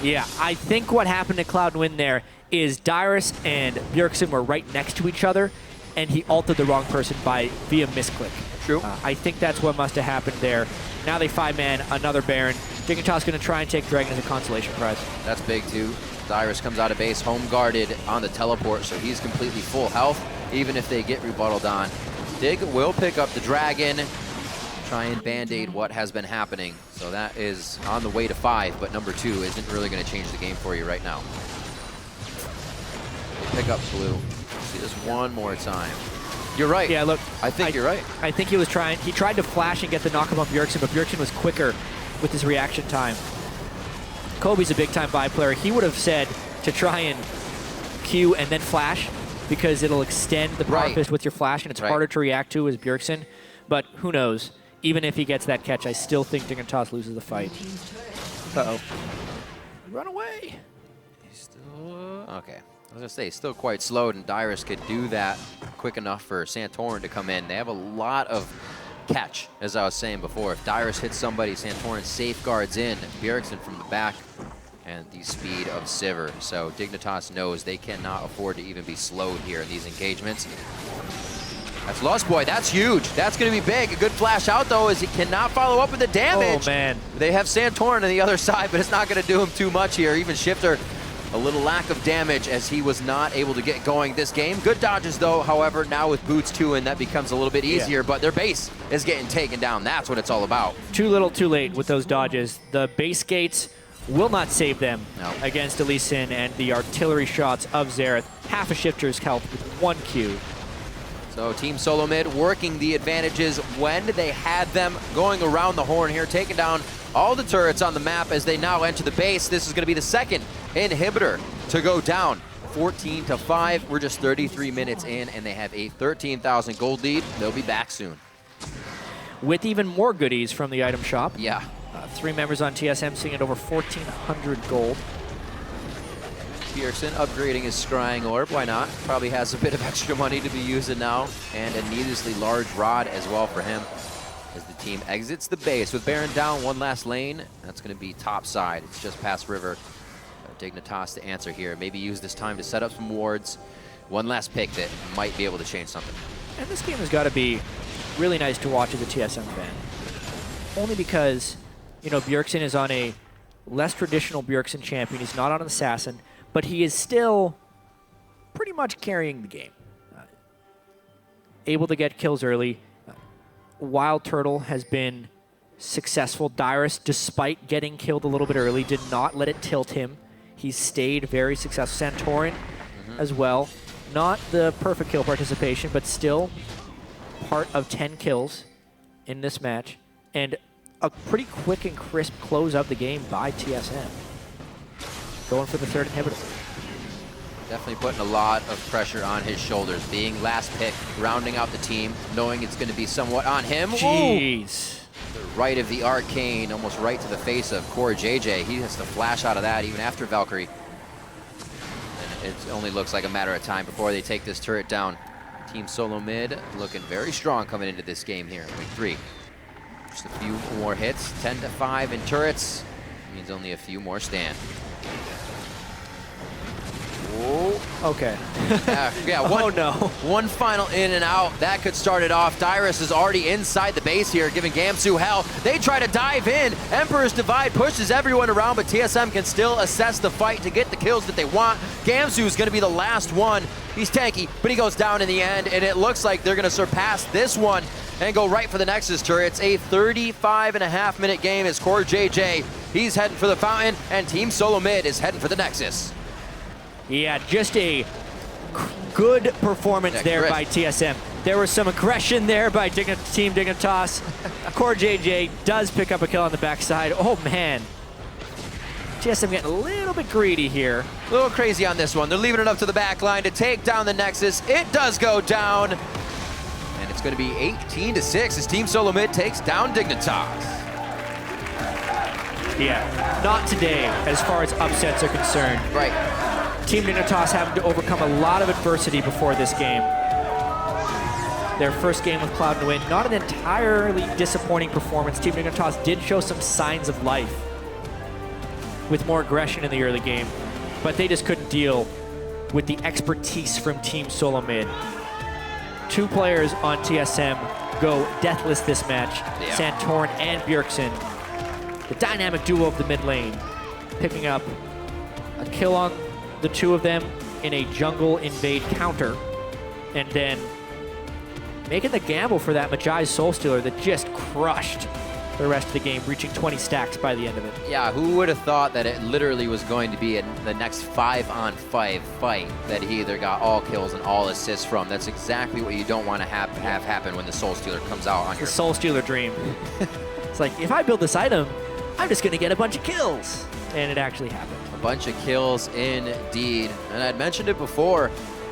Speaker 2: Yeah, I think what happened to Cloud&Win there is Dyrus and Bjergsen were right next to each other, and he ulted the wrong person via misclick.
Speaker 1: True.
Speaker 2: I think that's what must have happened there. Now they 5-man, another Baron. Dignitas going to try and take Dragon as a consolation prize.
Speaker 1: That's big, too. Dyrus comes out of base, home guarded on the teleport, so he's completely full health, even if they get rebuttaled on. Dig will pick up the Dragon, try and band-aid what has been happening. So that is on the way to 5, but number 2 isn't really going to change the game for you right now. They pick up Blue. See this one more time. You're right.
Speaker 2: Yeah, look.
Speaker 1: I think you're right.
Speaker 2: I think he tried to flash and get the knockup on Bjergsen, but Bjergsen was quicker with his reaction time. Kobe's a big-time buy player. He would have said to try and Q and then flash because it'll extend the power fist with your flash, and it's harder to react to as Bjergsen. But who knows? Even if he gets that catch, I still think Dignitas loses the fight. Uh-oh. Run away.
Speaker 1: He's still... okay. I was going to say, still quite slowed, and Dyrus could do that quick enough for Santorin to come in. They have a lot of catch, as I was saying before. If Dyrus hits somebody, Santorin safeguards in Bjergsen from the back, and the speed of Sivir. So Dignitas knows they cannot afford to even be slowed here in these engagements. That's Lost Boy. That's huge. That's going to be big. A good flash out, though, is he cannot follow up with the damage.
Speaker 2: Oh, man.
Speaker 1: They have Santorin on the other side, but it's not going to do him too much here. Even Shifter, a little lack of damage as he was not able to get going this game. Good dodges, though. However, now with Boots 2 in, that becomes a little bit easier, but their base is getting taken down. That's what it's all about.
Speaker 2: Too little, too late with those dodges. The base gates will not save them against Lee Sin and the artillery shots of Xerath. Half a Shifter's health with 1 Q.
Speaker 1: So Team SoloMid working the advantages when they had them, going around the horn here, taking down all the turrets on the map as they now enter the base. This is going to be the second inhibitor to go down. 14-5. We're just 33 minutes in, and they have a 13,000 gold lead. They'll be back soon.
Speaker 2: With even more goodies from the item shop.
Speaker 1: Yeah.
Speaker 2: 3 members on TSM seeing it over 1,400 gold.
Speaker 1: Bjergsen upgrading his Scrying Orb, why not? Probably has a bit of extra money to be using now, and a needlessly large rod as well for him as the team exits the base. With Baron down, one last lane, that's going to be top side. It's just past river. Dignitas to answer here. Maybe use this time to set up some wards. One last pick that might be able to change something.
Speaker 2: And this game has got to be really nice to watch as a TSM fan. Only because, you know, Bjergsen is on a less traditional Bjergsen champion. He's not on an assassin, but he is still pretty much carrying the game. Able to get kills early. Wild Turtle has been successful. Dyrus, despite getting killed a little bit early, did not let it tilt him. He stayed very successful. Santorin as well. Not the perfect kill participation, but still part of 10 kills in this match. And a pretty quick and crisp close of the game by TSM. Going for the third inhibitor.
Speaker 1: Definitely putting a lot of pressure on his shoulders. Being last pick, rounding out the team, knowing it's going to be somewhat on him.
Speaker 2: Jeez.
Speaker 1: The right of the arcane, almost right to the face of Core JJ. He has to flash out of that even after Valkyrie. And it only looks like a matter of time before they take this turret down. Team SoloMid looking very strong coming into this game here. Week 3. Just a few more hits. 10-5 in turrets. Means only a few more stand. Whoa.
Speaker 2: Okay.
Speaker 1: Yeah, one final in and out. That could start it off. Dyrus is already inside the base here, giving Gamsu hell. They try to dive in. Emperor's Divide pushes everyone around, but TSM can still assess the fight to get the kills that they want. Gamsu is going to be the last one. He's tanky, but he goes down in the end, and it looks like they're going to surpass this one and go right for the Nexus turret. It's a 35.5-minute game as Core JJ, he's heading for the Fountain, and Team SoloMid is heading for the Nexus.
Speaker 2: Yeah, just a good performance there by TSM. There was some aggression there by Team Dignitas. Core JJ does pick up a kill on the backside. Oh, man. TSM getting a little bit greedy here.
Speaker 1: A little crazy on this one. They're leaving it up to the back line to take down the Nexus. It does go down. And it's going to be 18-6 as Team SoloMid takes down Dignitas.
Speaker 2: Yeah, not today as far as upsets are concerned.
Speaker 1: Right.
Speaker 2: Team Dignitas having to overcome a lot of adversity before this game. Their first game with Cloud&Win, not an entirely disappointing performance. Team Dignitas did show some signs of life. with more aggression in the early game, but they just couldn't deal with the expertise from Team SoloMid. 2 players on TSM go deathless this match, Santorin and Bjergsen. The dynamic duo of the mid lane, picking up a kill on the 2 of them in a jungle invade counter, and then making the gamble for that Majai's Soul Stealer that just crushed the rest of the game, reaching 20 stacks by the end of it.
Speaker 1: Yeah, who would have thought that it literally was going to be the next 5-on-5 fight that he either got all kills and all assists from. That's exactly what you don't want to have happen when the Soul Stealer comes out on your...
Speaker 2: The Soul Stealer dream. It's like, if I build this item, I'm just going to get a bunch of kills. And it actually happened.
Speaker 1: A bunch of kills indeed. And I'd mentioned it before,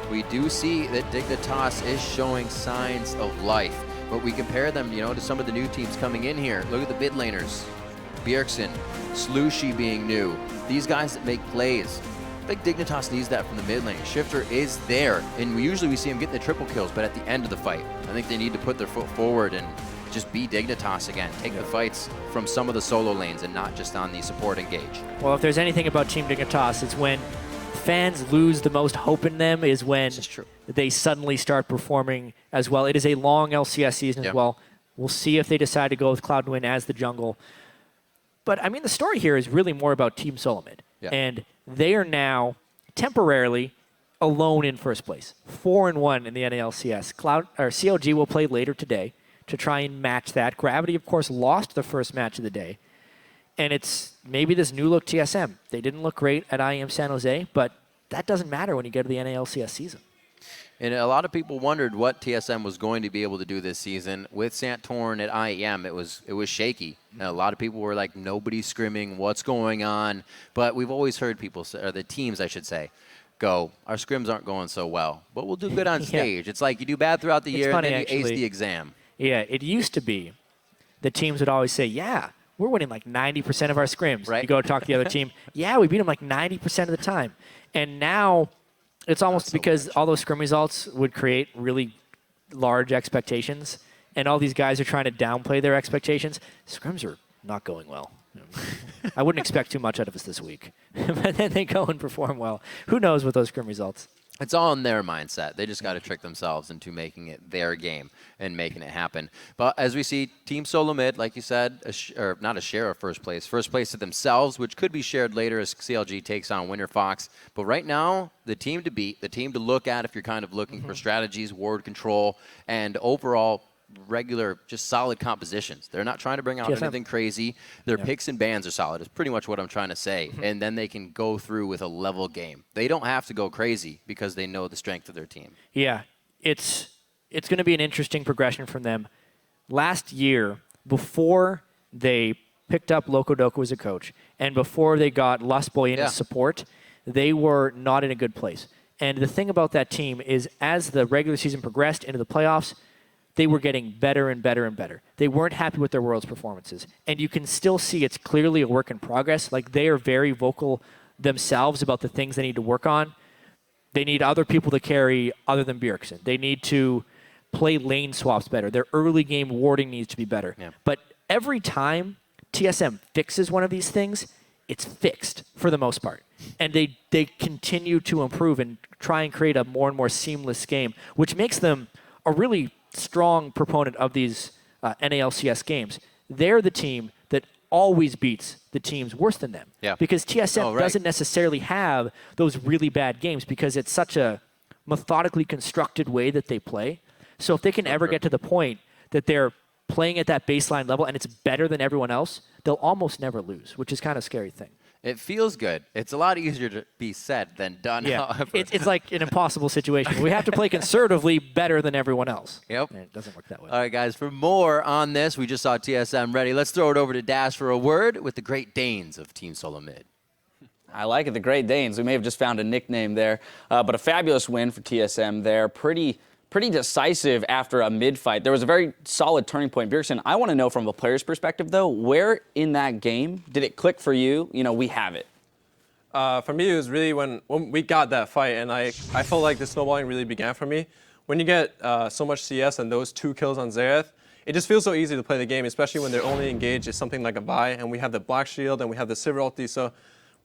Speaker 1: we do see that Dignitas is showing signs of life. But we compare them, to some of the new teams coming in here. Look at the mid laners. Bjergsen, Slushy being new. These guys that make plays. I think Dignitas needs that from the mid lane. Shifter is there, and usually we see him get the triple kills, but at the end of the fight, I think they need to put their foot forward and just be Dignitas again. Take the fights from some of the solo lanes and not just on the support engage.
Speaker 2: Well, if there's anything about Team Dignitas, it's when fans lose the most hope in them is when they suddenly start performing as well. It is a long LCS season as well. We'll see if they decide to go with Cloud9 as the jungle. But, I mean, the story here is really more about Team SoloMid. And they are now temporarily alone in first place. 4-1 in the NALCS. CLG will play later today to try and match that. Gravity, of course, lost the first match of the day. And it's maybe this new look TSM. They didn't look great at IEM San Jose, but that doesn't matter when you get to the NALCS season.
Speaker 1: And a lot of people wondered what TSM was going to be able to do this season. With Santorin at IEM, it was shaky. And a lot of people were like, nobody's scrimming, what's going on? But we've always heard people, or the teams, I should say, go, our scrims aren't going so well, but we'll do good on stage. It's like you do bad throughout the year
Speaker 2: funny,
Speaker 1: and then you
Speaker 2: actually,
Speaker 1: ace the exam.
Speaker 2: Yeah, it used to be the teams would always say, we're winning like 90% of our scrims. Right. You go talk to the other team, we beat them like 90% of the time. And now it's almost because all those scrim results would create really large expectations, and all these guys are trying to downplay their expectations. Scrims are not going well. I wouldn't expect too much out of us this week. But then they go and perform well. Who knows with those scrim results?
Speaker 1: It's all in their mindset. They just got to trick themselves into making it their game and making it happen. But as we see, Team SoloMid, like you said, not a share of first place to themselves, which could be shared later as CLG takes on Winter Fox. But right now, the team to beat, the team to look at if you're kind of looking for strategies, ward control, and overall regular, just solid compositions. They're not trying to bring out anything crazy. Their picks and bans are solid, is pretty much what I'm trying to say. And then they can go through with a level game. They don't have to go crazy because they know the strength of their team. Yeah,
Speaker 2: it's going to be an interesting progression from them. Last year, before they picked up Locodoco as a coach, and before they got Lustboy in as support, they were not in a good place. And the thing about that team is as the regular season progressed into the playoffs, they were getting better and better and better. They weren't happy with their Worlds performances. And you can still see it's clearly a work in progress. Like, they are very vocal themselves about the things they need to work on. They need other people to carry other than Bjergsen. They need to play lane swaps better. Their early game warding needs to be better. But every time TSM fixes one of these things, it's fixed for the most part. And they continue to improve and try and create a more and more seamless game, which makes them a really strong proponent of these NALCS games. They're the team that always beats the teams worse than them. Because TSM doesn't necessarily have those really bad games because it's such a methodically constructed way that they play. So if they can ever get to the point that they're playing at that baseline level and it's better than everyone else, they'll almost never lose, which is kind of a scary thing.
Speaker 1: It feels good. It's a lot easier to be said than done. However.
Speaker 2: It's like an impossible situation. We have to play conservatively better than everyone else. And it doesn't work that way.
Speaker 1: All right, guys, for more on this, we just saw TSM ready. Let's throw it over to Dash for a word with the Great Danes of Team SoloMid.
Speaker 3: I like it, the Great Danes. We may have just found a nickname there, but a fabulous win for TSM there. Pretty decisive after a mid-fight. There was a very solid turning point. Bjergsen, I want to know from a player's perspective, though, where in that game did it click for you? We have it.
Speaker 4: For me, it was really when we got that fight, and I felt like the snowballing really began for me. When you get so much CS and those 2 kills on Xerath, it just feels so easy to play the game, especially when their only engage is something like a Vi, and we have the Black Shield, and we have the Sivir ulti. So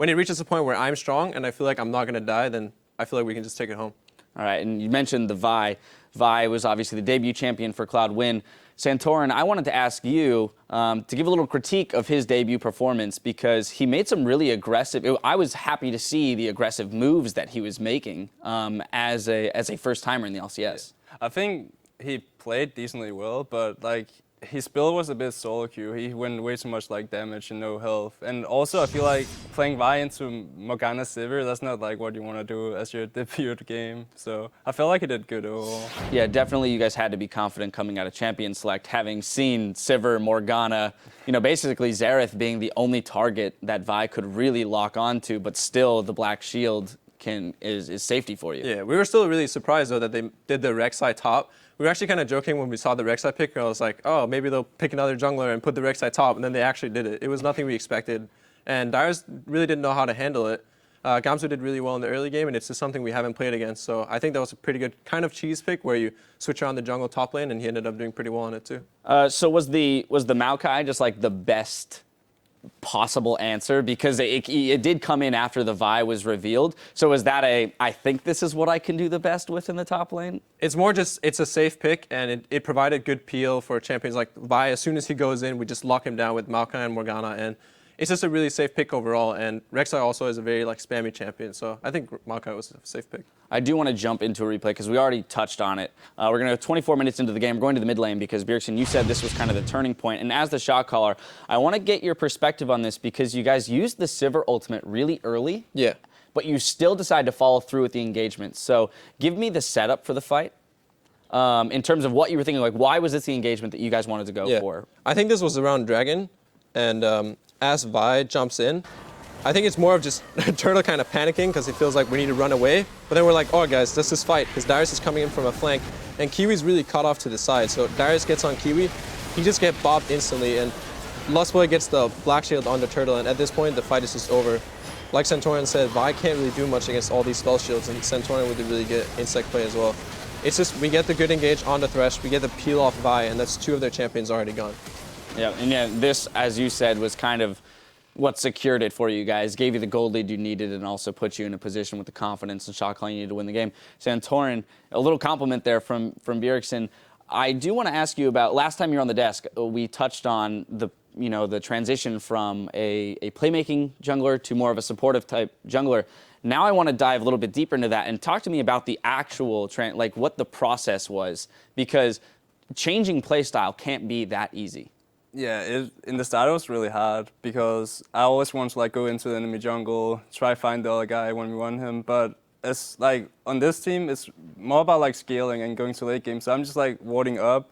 Speaker 4: when it reaches a point where I'm strong and I feel like I'm not going to die, then I feel like we can just take it home.
Speaker 3: All right, and you mentioned the Vi. Vi was obviously the debut champion for Cloud1. Santorin, I wanted to ask you to give a little critique of his debut performance because he made some really aggressive. I was happy to see the aggressive moves that he was making as a first timer in the LCS.
Speaker 5: I think he played decently well, but like his build was a bit solo queue. He went way too much like damage and no health. And also I feel like playing Vi into Morgana Sivir, that's not like what you want to do as your debut game. So I felt like he did good overall.
Speaker 3: Yeah, definitely you guys had to be confident coming out of Champion Select, having seen Sivir, Morgana, basically Xerath being the only target that Vi could really lock onto, but still the Black Shield is safety for you.
Speaker 4: Yeah, we were still really surprised though that they did the Rek'Sai top. We were actually kind of joking when we saw the Rek'Sai pick. I was like, oh, maybe they'll pick another jungler and put the Rek'Sai top, and then they actually did it. It was nothing we expected, and Darius really didn't know how to handle it. Gamsu did really well in the early game, and it's just something we haven't played against. So I think that was a pretty good kind of cheese pick where you switch around the jungle top lane, and he ended up doing pretty well on it too.
Speaker 3: So was the Maokai just like the best possible answer because it did come in after the Vi was revealed? So was that I think this is what I can do the best with in the top lane?
Speaker 4: It's more just, it's a safe pick, and it provided good peel for champions like Vi. As soon as he goes in, we just lock him down with Maokai and Morgana, and it's just a really safe pick overall. And Rek'Sai also is a very spammy champion, so I think Maokai was a safe pick.
Speaker 3: I do want to jump into a replay because we already touched on it. We're going to go 24 minutes into the game. We're going to the mid lane because, Bjergsen, you said this was kind of the turning point. And as the shot caller, I want to get your perspective on this because you guys used the Sivir ultimate really early.
Speaker 4: Yeah.
Speaker 3: But you still decided to follow through with the engagement. So give me the setup for the fight in terms of what you were thinking. Like, why was this the engagement that you guys wanted to go for?
Speaker 4: I think this was around Dragon, and as Vi jumps in, I think it's more of just Turtle kind of panicking because he feels like we need to run away. But then we're like, oh guys, let's just fight because Darius is coming in from a flank and Kiwi's really cut off to the side. So Darius gets on Kiwi, he just gets bobbed instantly, and Lustboy gets the Black Shield on the Turtle, and at this point the fight is just over. Like Santorin said, Vi can't really do much against all these spell shields, and Santorin with a really good insect play as well. It's just we get the good engage on the Thresh, we get the peel off Vi, and that's two of their champions already gone.
Speaker 3: Yeah, and yeah, this, as you said, was kind of what secured it for you guys, gave you the gold lead you needed, and also put you in a position with the confidence and shot calling you needed to win the game. Santorin, a little compliment there from Bjergsen. I do want to ask you about, last time you were on the desk, we touched on the transition from a playmaking jungler to more of a supportive type jungler. Now I want to dive a little bit deeper into that and talk to me about the actual, like what the process was, because changing playstyle can't be that easy.
Speaker 5: Yeah, in the start it was really hard because I always want to go into the enemy jungle, try find the other guy when we want him, but it's on this team it's more about scaling and going to late game. So I'm just warding up.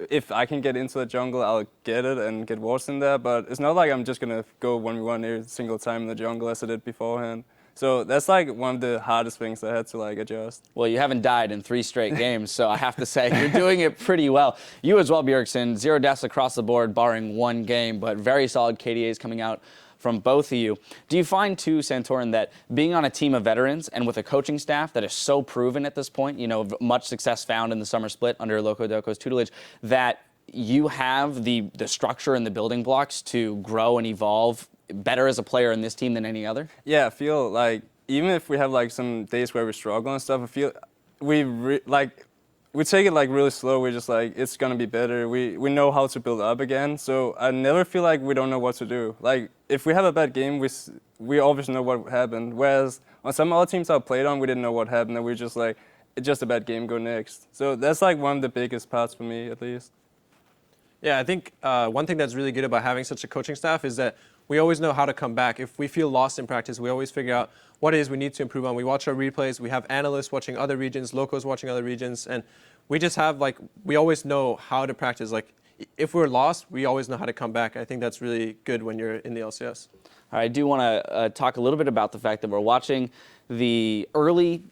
Speaker 5: If I can get into the jungle, I'll get it and get wards in there, but it's not like I'm just gonna go 1v1 every single time in the jungle as I did beforehand. So that's one of the hardest things I had to adjust.
Speaker 3: Well, you haven't died in 3 straight games, so I have to say you're doing it pretty well. You as well, Bjergsen, 0 deaths across the board, barring 1 game, but very solid KDAs coming out from both of you. Do you find too, Santorin, that being on a team of veterans and with a coaching staff that is so proven at this point, much success found in the summer split under Loco Doco's tutelage, that you have the structure and the building blocks to grow and evolve better as a player in this team than any other?
Speaker 5: Yeah, I feel even if we have some days where we struggle and stuff, I feel we take it really slow. We're just it's gonna be better. We know how to build up again. So I never feel like we don't know what to do. If we have a bad game, we always know what happened. Whereas on some other teams I played on, we didn't know what happened, and we just it's just a bad game, go next. So that's one of the biggest parts for me, at least.
Speaker 4: Yeah, I think one thing that's really good about having such a coaching staff is that we always know how to come back. If we feel lost in practice, we always figure out what it is we need to improve on. We watch our replays, we have analysts watching other regions, locals watching other regions, and we just have we always know how to practice. If we're lost, we always know how to come back. I think that's really good when you're in the LCS.
Speaker 3: All right, I do want to talk a little bit about the fact that we're watching the early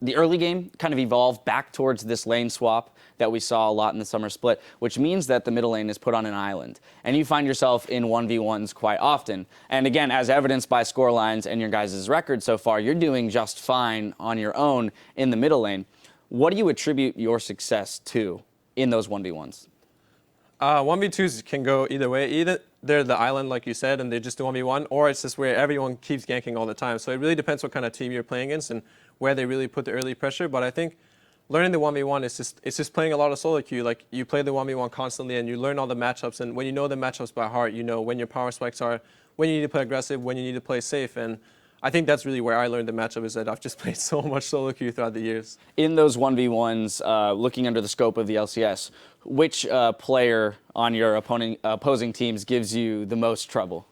Speaker 3: game kind of evolve back towards this lane swap that we saw a lot in the summer split, which means that the middle lane is put on an island. And you find yourself in 1v1s quite often. And again, as evidenced by score lines and your guys' record so far, you're doing just fine on your own in the middle lane. What do you attribute your success to in those 1v1s?
Speaker 4: 1v2s can go either way. they're the island, like you said, and they just do 1v1, or it's just where everyone keeps ganking all the time. So it really depends what kind of team you're playing against and where they really put the early pressure. But I think learning the 1v1 is just playing a lot of solo queue. Like, you play the 1v1 constantly, and you learn all the matchups. And when you know the matchups by heart, you know when your power spikes are, when you need to play aggressive, when you need to play safe. And I think that's really where I learned the matchup, is that I've just played so much solo queue throughout the years.
Speaker 3: In those 1v1s, looking under the scope of the LCS, which player on your opposing teams gives you the most trouble?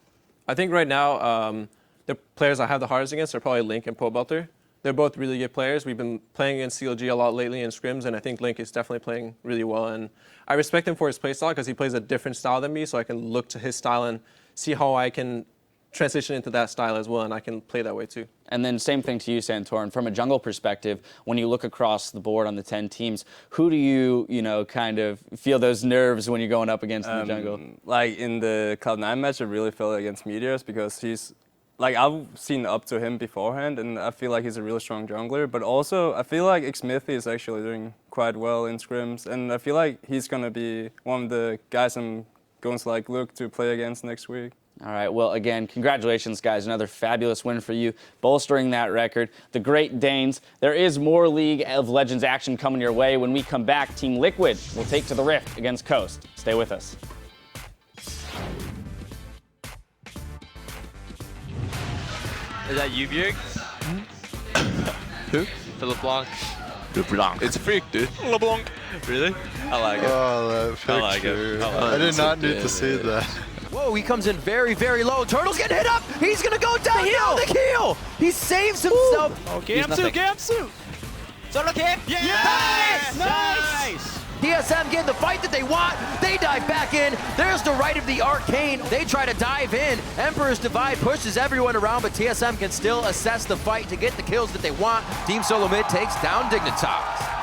Speaker 4: I think right now, the players I have the hardest against are probably Link and ProBelter. They're both really good players. We've been playing against CLG a lot lately in scrims, and I think Link is definitely playing really well. And I respect him for his playstyle, because he plays a different style than me, so I can look to his style and see how I can transition into that style as well, and I can play that way too.
Speaker 3: And then same thing to you, Santorin. From a jungle perspective, when you look across the board on the 10 teams, who do you, kind of feel those nerves when you're going up against in the jungle?
Speaker 5: Like in the Cloud9 match, I really felt against Meteors, because he's, like, I've seen up to him beforehand, and I feel like he's a really strong jungler. But also, I feel like Xmithy is actually doing quite well in scrims, and I feel like he's going to be one of the guys I'm going to look to play against next week.
Speaker 3: All right, well, again, congratulations, guys. Another fabulous win for you, bolstering that record. The Great Danes. There is more League of Legends action coming your way. When we come back, Team Liquid will take to the Rift against Coast. Stay with us.
Speaker 6: Is that you, Bjerg?
Speaker 7: Who?
Speaker 6: The LeBlanc.
Speaker 7: LeBlanc. It's fake, dude.
Speaker 6: LeBlanc. Really? I like it.
Speaker 7: Oh, that picture.
Speaker 6: I like it.
Speaker 7: I did not need to see that.
Speaker 1: Whoa, he comes in very, very low. Turtle's getting hit up. He's going to go down the heel. He saves himself.
Speaker 6: Oh, Gamsu. Solo kick.
Speaker 2: Yes! Nice!
Speaker 1: TSM getting the fight that they want. They dive back in. There's the right of the Arcane. They try to dive in. Emperor's Divide pushes everyone around, but TSM can still assess the fight to get the kills that they want. Team SoloMid takes down Dignitas.